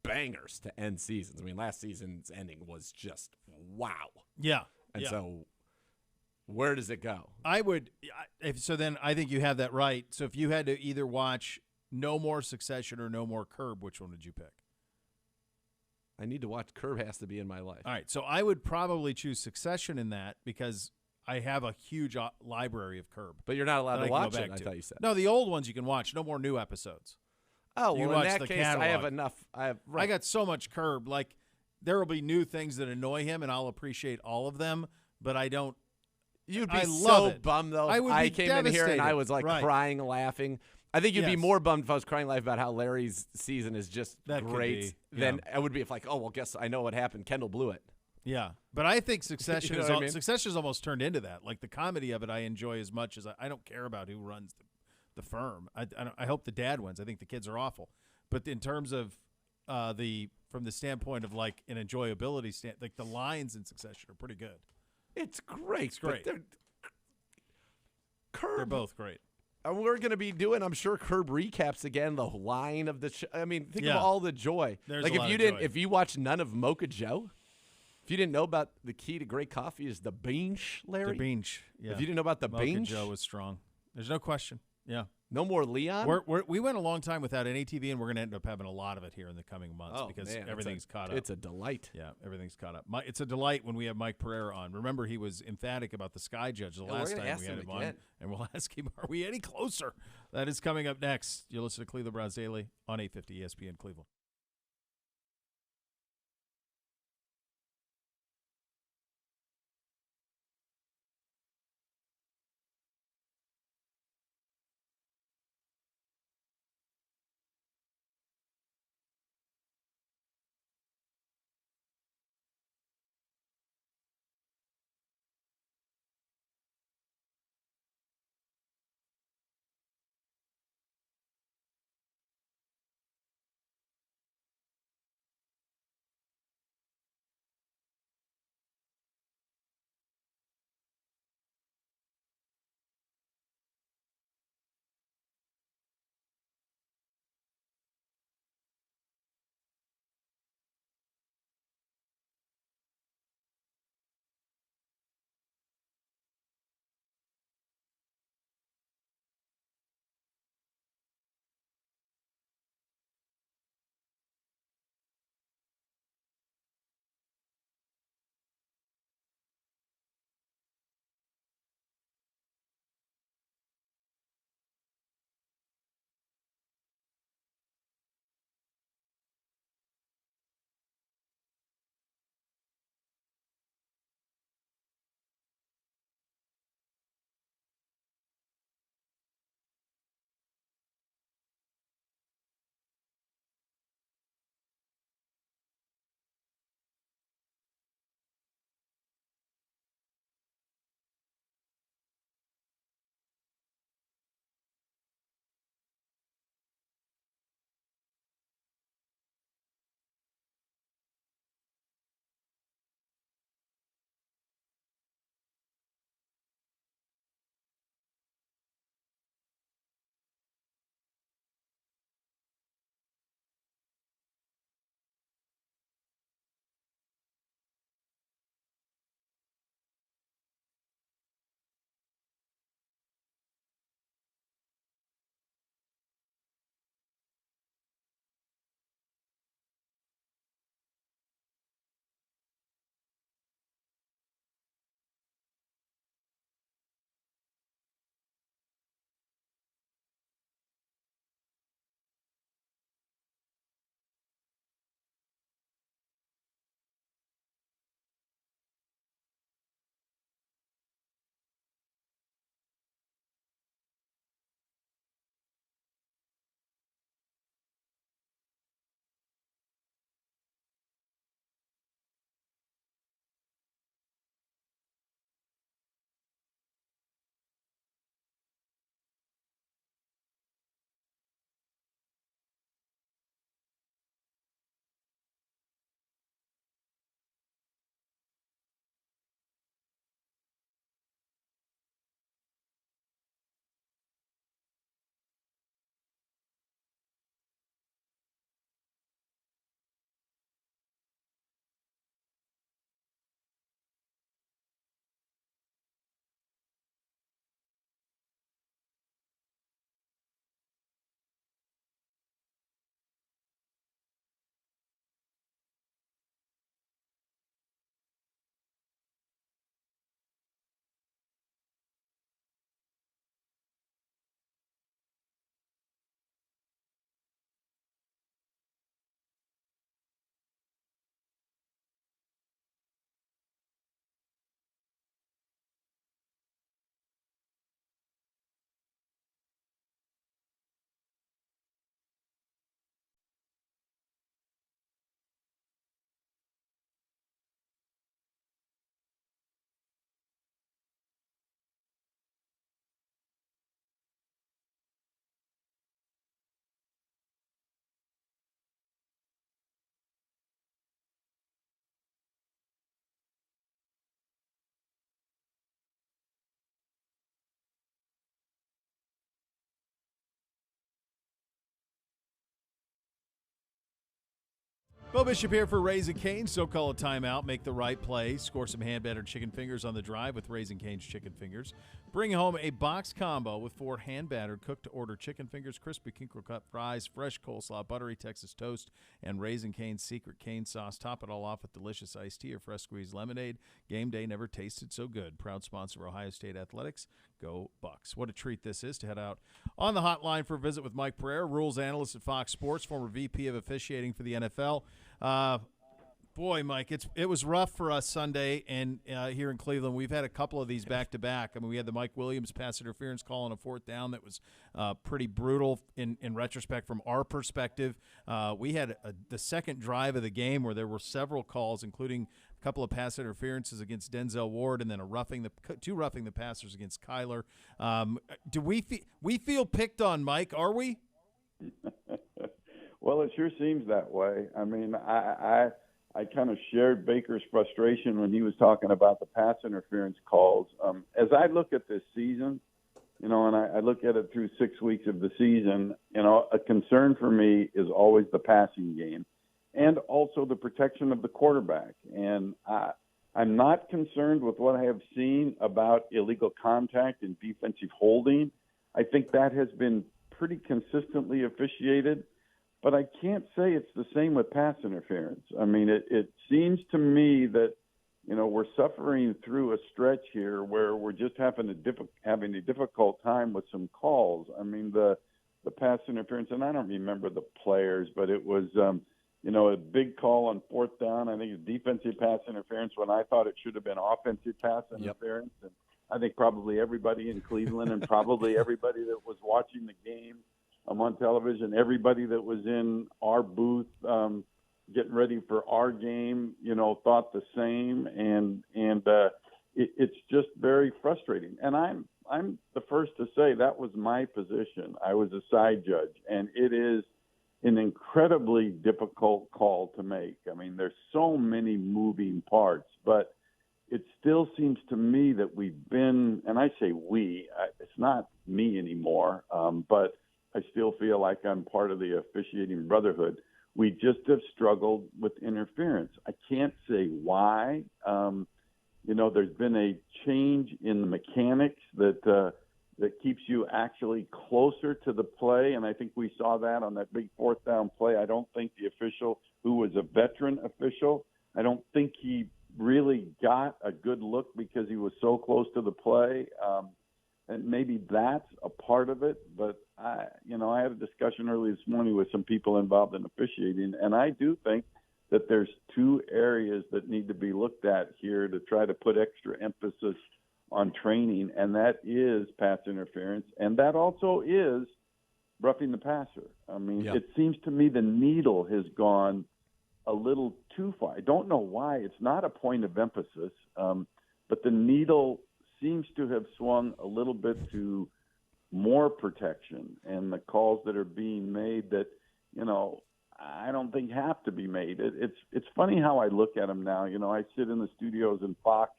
bangers to end seasons. I mean, last season's ending was just wow. Yeah. And so where does it go? So then I think you have that right. So if you had to either watch no more Succession or no more Curb, which one would you pick? I need to watch Curb. Has to be in my life. All right. So I would probably choose Succession in that because I have a huge library of Curb. But you're not allowed to watch it, I thought you said. No, the old ones you can watch. No more new episodes. Oh, well, in that case, catalog. I have enough. I got so much Curb. Like, there will be new things that annoy him, and I'll appreciate all of them, but I don't. You'd be so bummed, though, if I came in here and I was, like, crying, laughing. I think you'd be more bummed if I was crying, laughing about how Larry's season is just great than I would be if, like, oh, well, guess I know what happened. Kendall blew it. Yeah, but I think Succession You know what I mean? Succession's almost turned into that. Like the comedy of it, I enjoy as much as I don't care about who runs the firm. I hope the dad wins. I think the kids are awful, but in terms of from the standpoint of like an enjoyability like the lines in Succession are pretty good. It's great. It's great. Curb. They're both great. And we're going to be doing, I'm sure, Curb recaps again. The line of the show. I mean, think of all the joy. There's like a lot if you of didn't, joy. if you watched none of Mocha Joe, if you didn't know about the key to great coffee is the beans, Larry. The beans. Yeah. If you didn't know about the Mocha beans, Joe was strong. There's no question. Yeah. No more Leon. We went a long time without any TV, and we're going to end up having a lot of it here in the coming months because man, everything's caught up. It's a delight. Yeah, everything's caught up. It's a delight when we have Mike Pereira on. Remember, he was emphatic about the Sky Judge the last time we had him on, and we'll ask him, are we any closer? That is coming up next. You'll listen to Cleveland Browns Daily on 850 ESPN Cleveland. Beau Bishop here for Raising Cane's. So call a timeout, make the right play, score some hand-battered chicken fingers on the drive with Raising Cane's chicken fingers. Bring home a box combo with 4 hand-battered, cooked-to-order chicken fingers, crispy crinkle-cut fries, fresh coleslaw, buttery Texas toast, and Raising Cane's secret cane sauce. Top it all off with delicious iced tea or fresh squeezed lemonade. Game day never tasted so good. Proud sponsor of Ohio State Athletics. Go Bucks. What a treat this is to head out on the hotline for a visit with Mike Pereira, rules analyst at Fox Sports, former VP of officiating for the NFL. Boy, Mike, it was rough for us Sunday and here in Cleveland. We've had a couple of these back-to-back. I mean, we had the Mike Williams pass interference call on a 4th down that was pretty brutal in retrospect from our perspective. We had the second drive of the game where there were several calls, including a couple of pass interferences against Denzel Ward and then two roughing the passers against Kyler. Do we feel picked on, Mike? Are we? Well, it sure seems that way. I mean, I kind of shared Baker's frustration when he was talking about the pass interference calls. As I look at this season, and I look at it through 6 weeks of the season, a concern for me is always the passing game and also the protection of the quarterback. And I'm not concerned with what I have seen about illegal contact and defensive holding. I think that has been pretty consistently officiated. But I can't say it's the same with pass interference. I mean, it seems to me that, we're suffering through a stretch here where we're just having a difficult time with some calls. I mean, the pass interference, and I don't remember the players, but it was, a big call on 4th down. I think it's defensive pass interference when I thought it should have been offensive pass interference. Yep. And I think probably everybody in Cleveland and probably everybody that was watching the game on television, everybody that was in our booth getting ready for our game, thought the same, and it's just very frustrating. And I'm the first to say that was my position. I was a side judge, and it is an incredibly difficult call to make. I mean, there's so many moving parts, but it still seems to me that we've been, and I say we, it's not me anymore, but I still feel like I'm part of the officiating brotherhood. We just have struggled with interference. I can't say why. There's been a change in the mechanics that keeps you actually closer to the play, and I think we saw that on that big 4th down play. I don't think the official, who was a veteran official, I don't think he really got a good look because he was so close to the play. And maybe that's a part of it, but I had a discussion early this morning with some people involved in officiating, and I do think that there's 2 areas that need to be looked at here to try to put extra emphasis on training, and that is pass interference, and that also is roughing the passer. I mean, It seems to me the needle has gone a little too far. I don't know why. It's not a point of emphasis, but the needle seems to have swung a little bit to more protection, and the calls that are being made that, I don't think have to be made. It's funny how I look at them now. I sit in the studios in Fox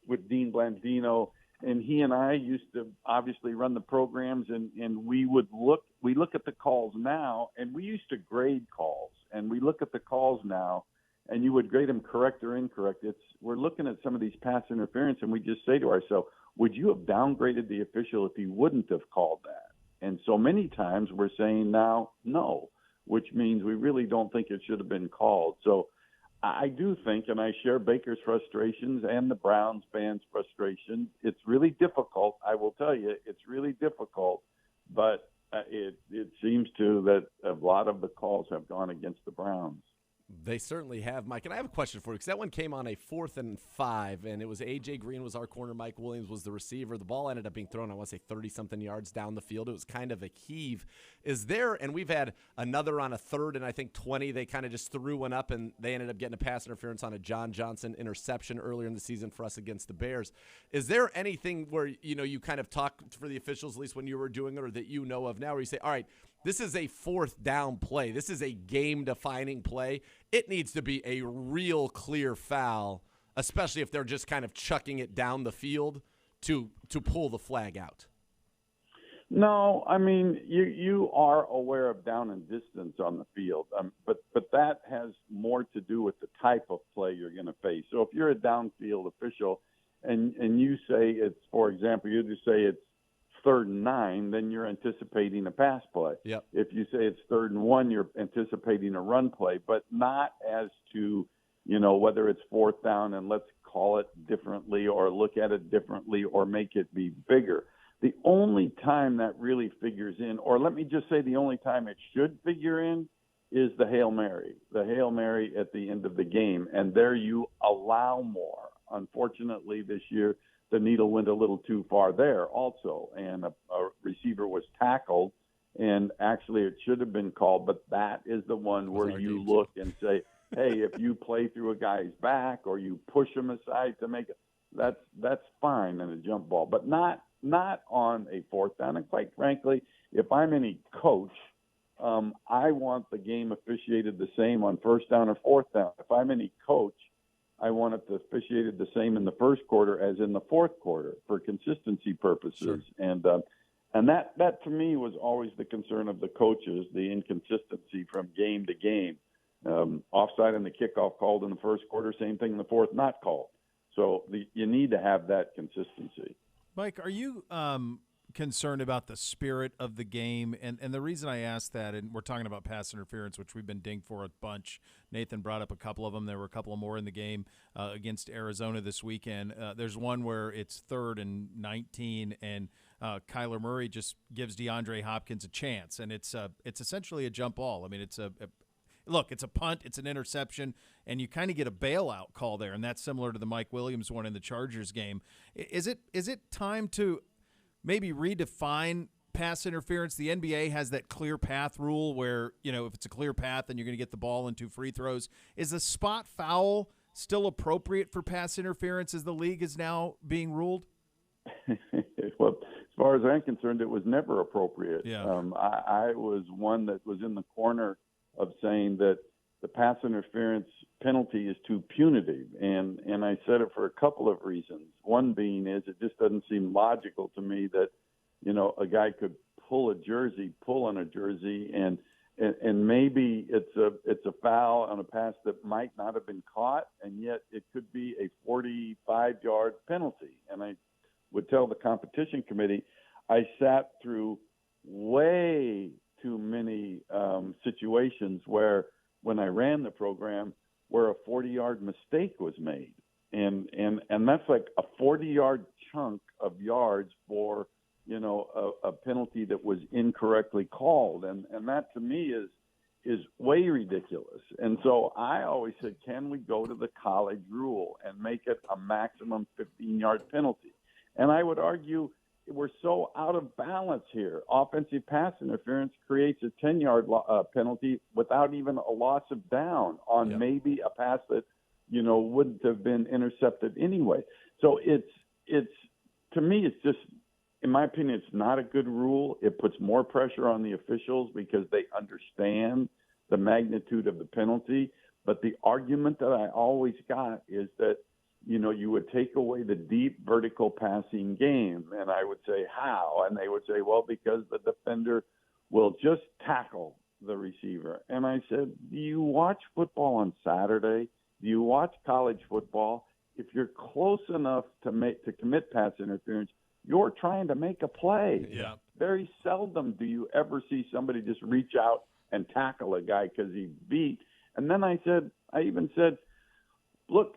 with Dean Blandino, and he and I used to obviously run the programs, and we look at the calls now, and we used to grade calls, and we look at the calls now, and you would grade them correct or incorrect. We're looking at some of these pass interference, and we just say to ourselves, would you have downgraded the official if he wouldn't have called that? And so many times we're saying now, no, which means we really don't think it should have been called. So I do think, and I share Baker's frustrations and the Browns fans' frustrations. It's really difficult. I will tell you, it's really difficult, but it seems to that a lot of the calls have gone against the Browns. They certainly have, Mike. And I have a question for you, because that one came on a 4th and 5, and it was A.J. Green was our corner, Mike Williams was the receiver. The ball ended up being thrown, I want to say, 30-something yards down the field. It was kind of a heave. Is there, and we've had another on a 3rd and I think 20, they kind of just threw one up, and they ended up getting a pass interference on a John Johnson interception earlier in the season for us against the Bears. Is there anything where, you kind of talk for the officials, at least when you were doing it, or that you know of now, where you say, all right, this is a 4th down play. This is a game-defining play. It needs to be a real clear foul, especially if they're just kind of chucking it down the field to pull the flag out. No, I mean you are aware of down and distance on the field, but that has more to do with the type of play you're going to face. So if you're a downfield official and you say it's, for example, you just say it's 3rd and 9, then you're anticipating a pass play. Yep. If you say it's 3rd and 1, you're anticipating a run play, but not as to, whether it's 4th down and let's call it differently or look at it differently or make it be bigger. The only time that really figures in, or let me just say the only time it should figure in, is the Hail Mary at the end of the game. And there you allow more. Unfortunately, this year, the needle went a little too far there also. And a receiver was tackled, and actually it should have been called. But that is the one where you look and say, hey, if you play through a guy's back or you push him aside to make it, that's fine in a jump ball. But not on a 4th down. And quite frankly, if I'm any coach, I want the game officiated the same on 1st down or 4th down. If I'm any coach, I want it officiated the same in the 1st quarter as in the 4th quarter for consistency purposes. Sure. And that to me was always the concern of the coaches, the inconsistency from game to game. Offside in the kickoff called in the 1st quarter, same thing in the 4th, not called. So you need to have that consistency. Mike, are you concerned about the spirit of the game? And the reason I ask that, and we're talking about pass interference, which we've been dinged for a bunch. Nathan brought up a couple of them. There were a couple more in the game against Arizona this weekend. There's one where it's 3rd and 19, and Kyler Murray just gives DeAndre Hopkins a chance, and it's essentially a jump ball. I mean, it's a punt, it's an interception, and you kind of get a bailout call there, and that's similar to the Mike Williams one in the Chargers game. Is it time to maybe redefine pass interference? The NBA has that clear path rule where, if it's a clear path, then you're going to get the ball into free throws. Is the spot foul still appropriate for pass interference as the league is now being ruled? Well, as far as I'm concerned, it was never appropriate. Yeah. I was one that was in the corner of saying that the pass interference penalty is too punitive. And I said it for a couple of reasons. One being is it just doesn't seem logical to me that, a guy could pull on a jersey and maybe it's a foul on a pass that might not have been caught, and yet it could be a 45-yard penalty. And I would tell the competition committee, I sat through way too many situations where when I ran the program where a 40-yard mistake was made. And that's like a 40-yard chunk of yards for, a penalty that was incorrectly called. And that to me is way ridiculous. And so I always said, can we go to the college rule and make it a maximum 15-yard penalty? And I would argue we're so out of balance here. Offensive pass interference creates a 10-yard penalty without even a loss of down on maybe a pass that, wouldn't have been intercepted anyway. So it's to me, it's just, in my opinion, it's not a good rule. It puts more pressure on the officials because they understand the magnitude of the penalty. But the argument that I always got is that, you would take away the deep vertical passing game. And I would say, how? And they would say, well, because the defender will just tackle the receiver. And I said, do you watch football on Saturday? Do you watch college football? If you're close enough to commit pass interference, you're trying to make a play. Yeah. Very seldom do you ever see somebody just reach out and tackle a guy because he beat. And then I even said, look,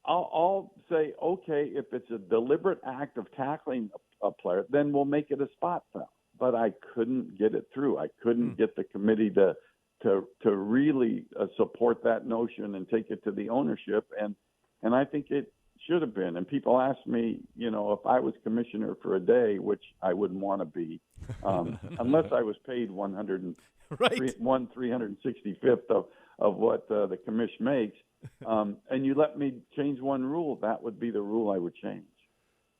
I'll say, okay, if it's a deliberate act of tackling a player, then we'll make it a spot foul. But I couldn't get it through. I couldn't get the committee to really support that notion and take it to the ownership. And I think it should have been. And people ask me, if I was commissioner for a day, which I wouldn't want to be, unless I was paid 365th of what the commish makes. And you let me change one rule, that would be the rule I would change.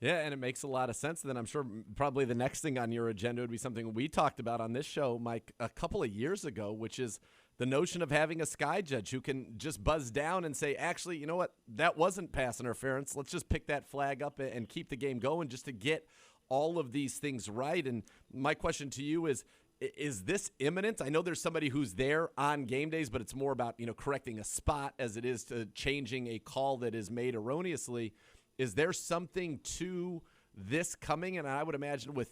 Yeah, and it makes a lot of sense. Then I'm sure probably the next thing on your agenda would be something we talked about on this show, Mike, a couple of years ago, which is the notion of having a sky judge who can just buzz down and say, actually, you know what, that wasn't pass interference. Let's just pick that flag up and keep the game going just to get all of these things right. And my question to you is this imminent? I know there's somebody who's there on game days, but it's more about, correcting a spot as it is to changing a call that is made erroneously. Is there something to this coming? And I would imagine with,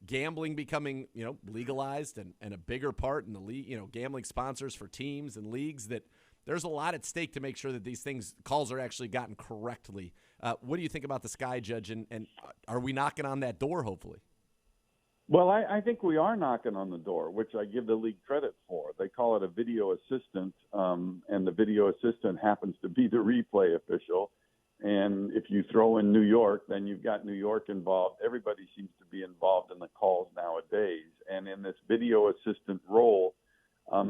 gambling becoming, legalized and a bigger part in the league, gambling sponsors for teams and leagues, that there's a lot at stake to make sure that these calls are actually gotten correctly. What do you think about the Sky Judge, and are we knocking on that door, hopefully? Well, I think we are knocking on the door, which I give the league credit for. They call it a video assistant, and the video assistant happens to be the replay official. And if you throw in New York, then you've got New York involved. Everybody seems to be involved in the calls nowadays. And in this video assistant role,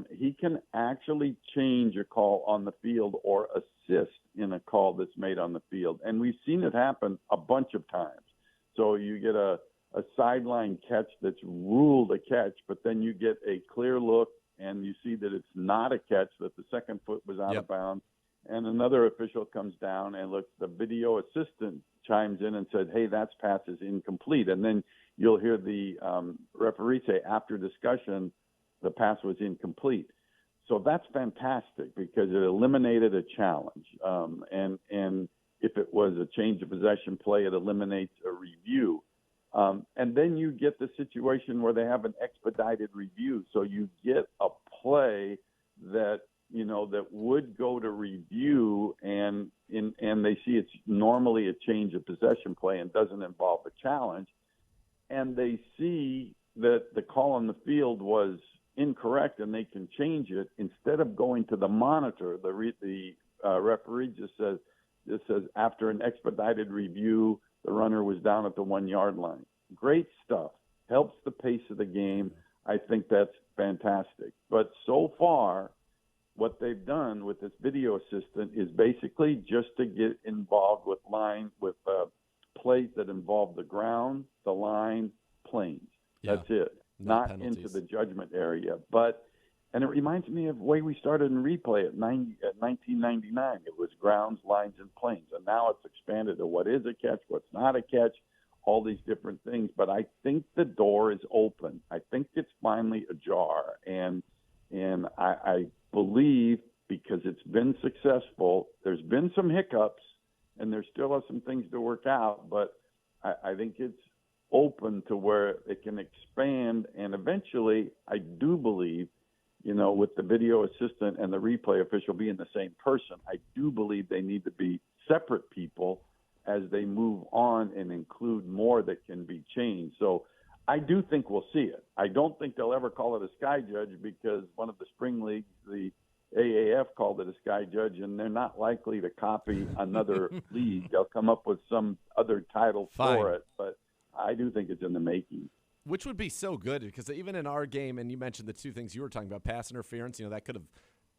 he can actually change a call on the field or assist in a call that's made on the field. And we've seen it happen a bunch of times. So you get a sideline catch that's ruled a catch, but then you get a clear look and you see that it's not a catch, that the second foot was out of bounds. And another official comes down and looks, the video assistant chimes in and said, hey, that pass is incomplete. And then you'll hear the referee say, after discussion, the pass was incomplete. So that's fantastic because it eliminated a challenge. And if it was a change of possession play, it eliminates a review. And then you get the situation where they have an expedited review. So you get a play that, that would go to review and they see it's normally a change of possession play and doesn't involve a challenge. And they see that the call on the field was incorrect and they can change it. Instead of going to the monitor, the referee just says after an expedited review, the runner was down at the 1 yard line. Great stuff. Helps the pace of the game. I think that's fantastic. But so far, what they've done with this video assistant is basically just to get involved with plays that involve the ground, the line, planes. That's it. Not into the judgment area. And it reminds me of the way we started in replay at 1999. It was grounds, lines, and planes. And now it's expanded to what is a catch, what's not a catch, all these different things. But I think the door is open. I think it's finally ajar. And I believe, because it's been successful, there's been some hiccups, and there still are some things to work out, but I think it's open to where it can expand. And eventually, I do believe, with the video assistant and the replay official being the same person, I do believe they need to be separate people as they move on and include more that can be changed. So I do think we'll see it. I don't think they'll ever call it a Sky Judge because one of the spring leagues, the AAF, called it a Sky Judge, and they're not likely to copy another league. They'll come up with some other title for it, but I do think it's in the making. Which would be so good because even in our game, and you mentioned the two things you were talking about, pass interference, that could have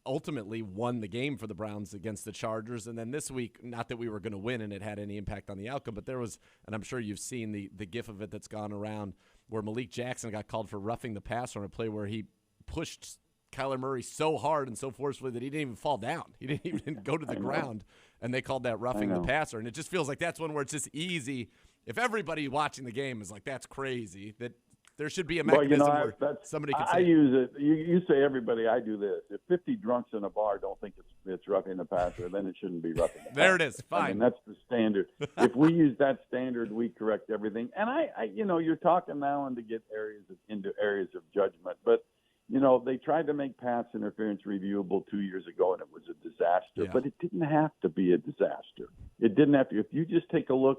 ultimately won the game for the Browns against the Chargers. And then this week, not that we were going to win and it had any impact on the outcome, but there was, and I'm sure you've seen the gif of it that's gone around, where Malik Jackson got called for roughing the passer on a play where he pushed Kyler Murray so hard and so forcefully that he didn't even fall down. He didn't even go to the ground, and they called that roughing the passer. And it just feels like that's one where it's just easy. If everybody watching the game is like, that's crazy, that there should be a mechanism where somebody can say. I use it. You say everybody, I do this. If 50 drunks in a bar don't think it's roughing the passer, then it shouldn't be roughing the passer. There it is. Fine. I mean, that's the standard. If we use that standard, we correct everything. And I you're talking now into areas of judgment. But, they tried to make pass interference reviewable 2 years ago, and it was a disaster. Yeah. But it didn't have to be a disaster. It didn't have to. If you just take a look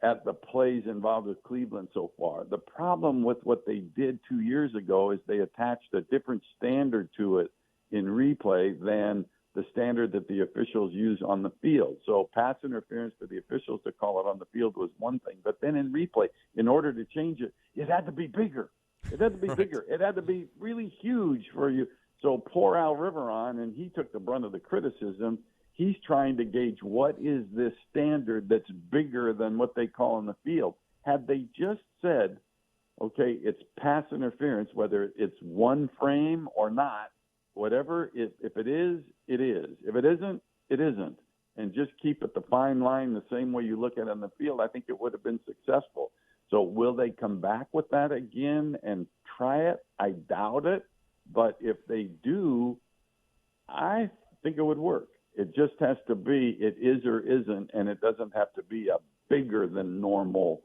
at the plays involved with Cleveland so far, the problem with what they did 2 years ago is they attached a different standard to it in replay than the standard that the officials use on the field. So pass interference for the officials to call it on the field was one thing, but then in replay, in order to change it, it had to be bigger. It had to be bigger. It had to be really huge for you. So poor Al Riveron, and he took the brunt of the criticism. He's trying to gauge what is this standard that's bigger than what they call on the field. Had they just said, okay, it's pass interference, whether it's one frame or not, whatever, if it is, it is. If it isn't, it isn't. And just keep it the fine line the same way you look at it on the field, I think it would have been successful. So will they come back with that again and try it? I doubt it. But if they do, I think it would work. It just has to be, it is or isn't, and it doesn't have to be a bigger than normal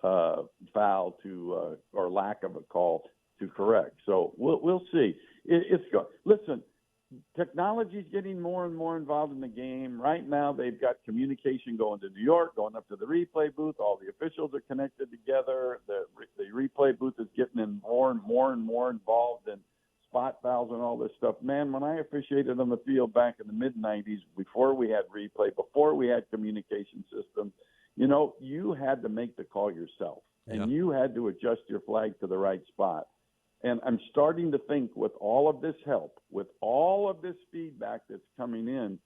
foul to or lack of a call to correct. So we'll see. It's good. Listen, technology's getting more and more involved in the game. Right now, they've got communication going to New York, going up to the replay booth. All the officials are connected together. The replay booth is getting in more and more involved in spot fouls and all this stuff. Man, when I officiated on the field back in the mid-'90s, before we had replay, before we had communication systems, you had to make the call yourself, and you had to adjust your flag to the right spot. And I'm starting to think with all of this help, with all of this feedback that's coming in,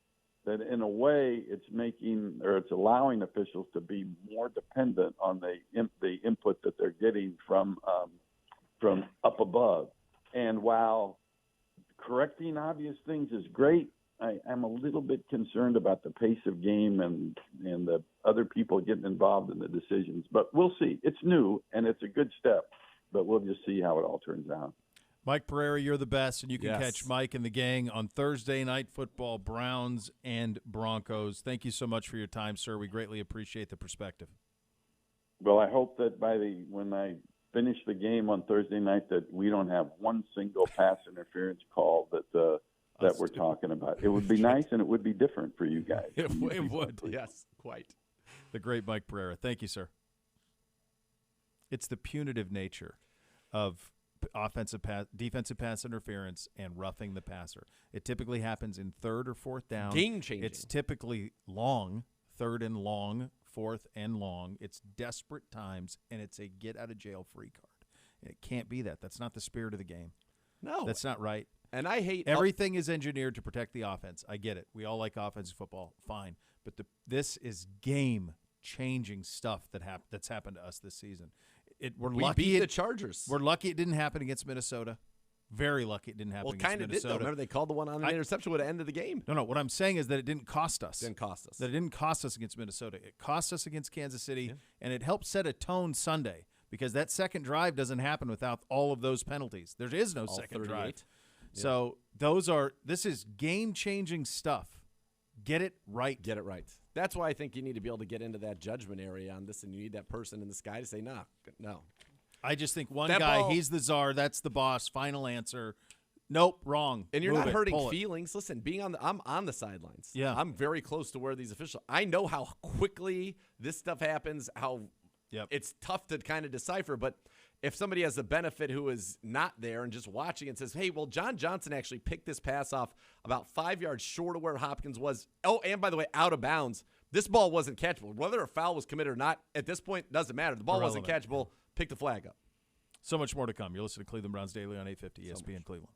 that in a way it's allowing officials to be more dependent on the input that they're getting from up above. And while correcting obvious things is great, I'm a little bit concerned about the pace of game and the other people getting involved in the decisions. But we'll see. It's new, and it's a good step. But we'll just see how it all turns out. Mike Pereira, you're the best, and you can catch Mike and the gang on Thursday Night Football, Browns and Broncos. Thank you so much for your time, sir. We greatly appreciate the perspective. Well, I hope that when I finish the game on Thursday night that we don't have one single pass interference call that we're talking about. It would be nice, and it would be different for you guys. It would, yes, quite. The great Mike Pereira. Thank you, sir. It's the punitive nature of defensive pass interference and roughing the passer. It typically happens in third or fourth down. Game-changing. It's typically long, third and long, fourth and long. It's desperate times, and it's a get-out-of-jail-free card. And it can't be that. That's not the spirit of the game. No. That's not right. And I hate everything is engineered to protect the offense. I get it. We all like offensive football. Fine. But this is game-changing stuff that's happened to us this season. We beat the Chargers. We're lucky it didn't happen against Minnesota. Very lucky it didn't happen against Minnesota. Well, kind of did, though. Remember, they called the one on the interception would have ended the game. No. What I'm saying is that it didn't cost us. Didn't cost us. That it didn't cost us against Minnesota. It cost us against Kansas City, and it helped set a tone Sunday because that second drive doesn't happen without all of those penalties. There is no second drive. So this is game-changing stuff. Get it right. Get it right. That's why I think you need to be able to get into that judgment area on this, and you need that person in the sky to say, no. I just think he's the czar, that's the boss, final answer. Nope, wrong. And you're not hurting feelings. Listen, I'm on the sidelines. Yeah. I'm very close to where these officials – I know how quickly this stuff happens, how it's tough to kind of decipher, but if somebody has the benefit who is not there and just watching and says, hey, well, John Johnson actually picked this pass off about 5 yards short of where Hopkins was. Oh, and by the way, out of bounds. This ball wasn't catchable. Whether a foul was committed or not, at this point, doesn't matter. The ball wasn't catchable. Pick the flag up. So much more to come. You're listening to Cleveland Browns Daily on 850 ESPN Cleveland.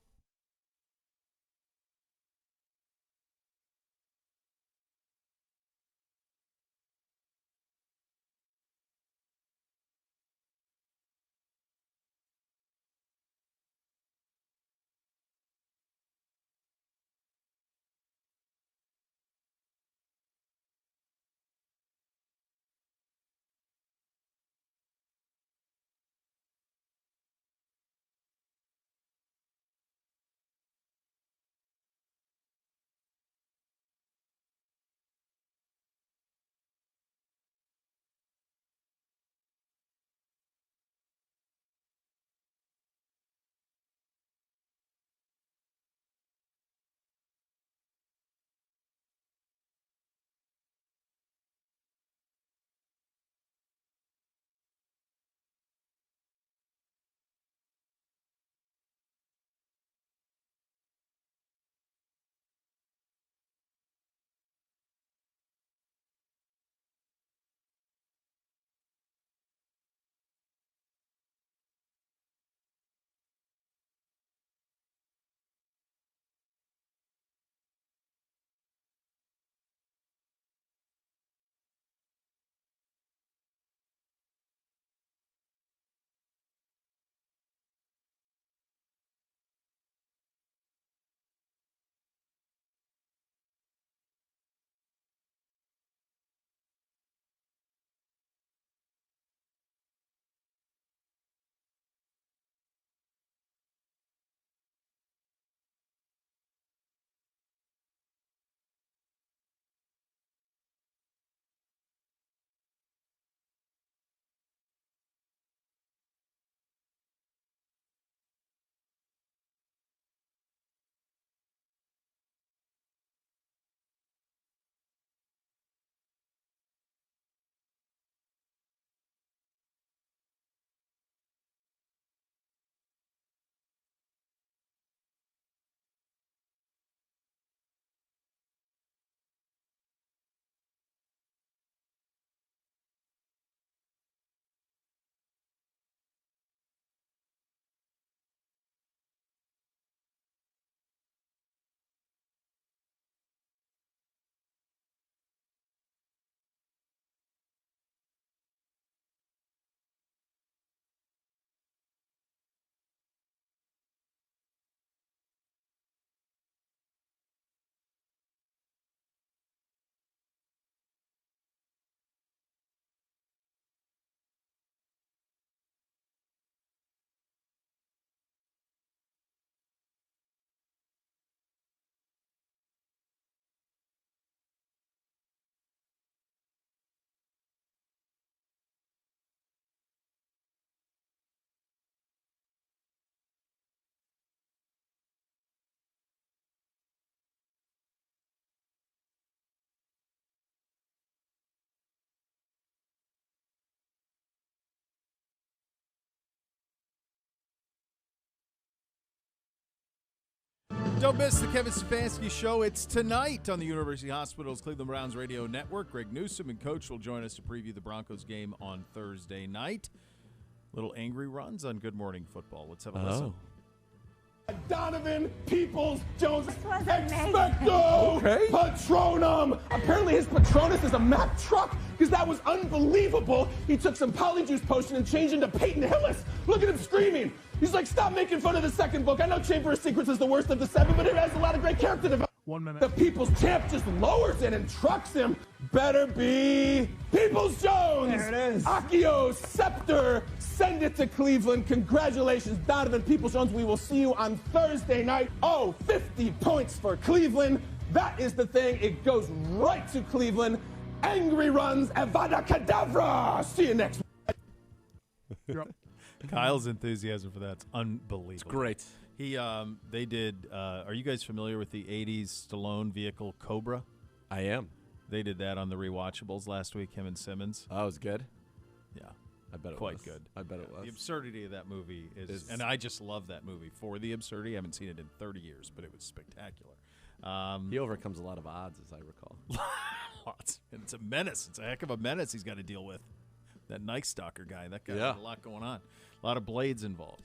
Don't miss the Kevin Stefanski Show. It's tonight on the University Hospital's Cleveland Browns Radio Network. Greg Newsome and Coach will join us to preview the Broncos game on Thursday night. Little angry runs on Good Morning Football. Let's have a listen. Donovan Peoples-Jones, expecto Patronum. Apparently his Patronus is a Mack truck, because that was unbelievable. He took some Polyjuice potion and changed into Peyton Hillis. Look at him screaming. He's like, stop making fun of the second book. I know Chamber of Secrets is the worst of the 7, but it has a lot of great character development. 1 minute. The People's Champ just lowers it and trucks him. Better be Peoples-Jones. There it is. Akio Scepter. Send it to Cleveland. Congratulations, Donovan Peoples-Jones. We will see you on Thursday night. 50 points for Cleveland. That is the thing. It goes right to Cleveland. Angry runs. Avada Kedavra. See you next week. Kyle's enthusiasm for that's unbelievable. It's great. They did. Are you guys familiar with the '80s Stallone vehicle Cobra? I am. They did that on the rewatchables last week. Him and Simmons. Oh, it was good. Yeah, I bet it quite was. good. I bet it was. The absurdity of that movie is, and I just love that movie for the absurdity. I haven't seen it in 30 years, but it was spectacular. He overcomes a lot of odds, as I recall. Lots. And it's a menace. It's a heck of a menace he's got to deal with. That Night Stalker guy. That guy Yeah. has a lot going on. A lot of blades involved.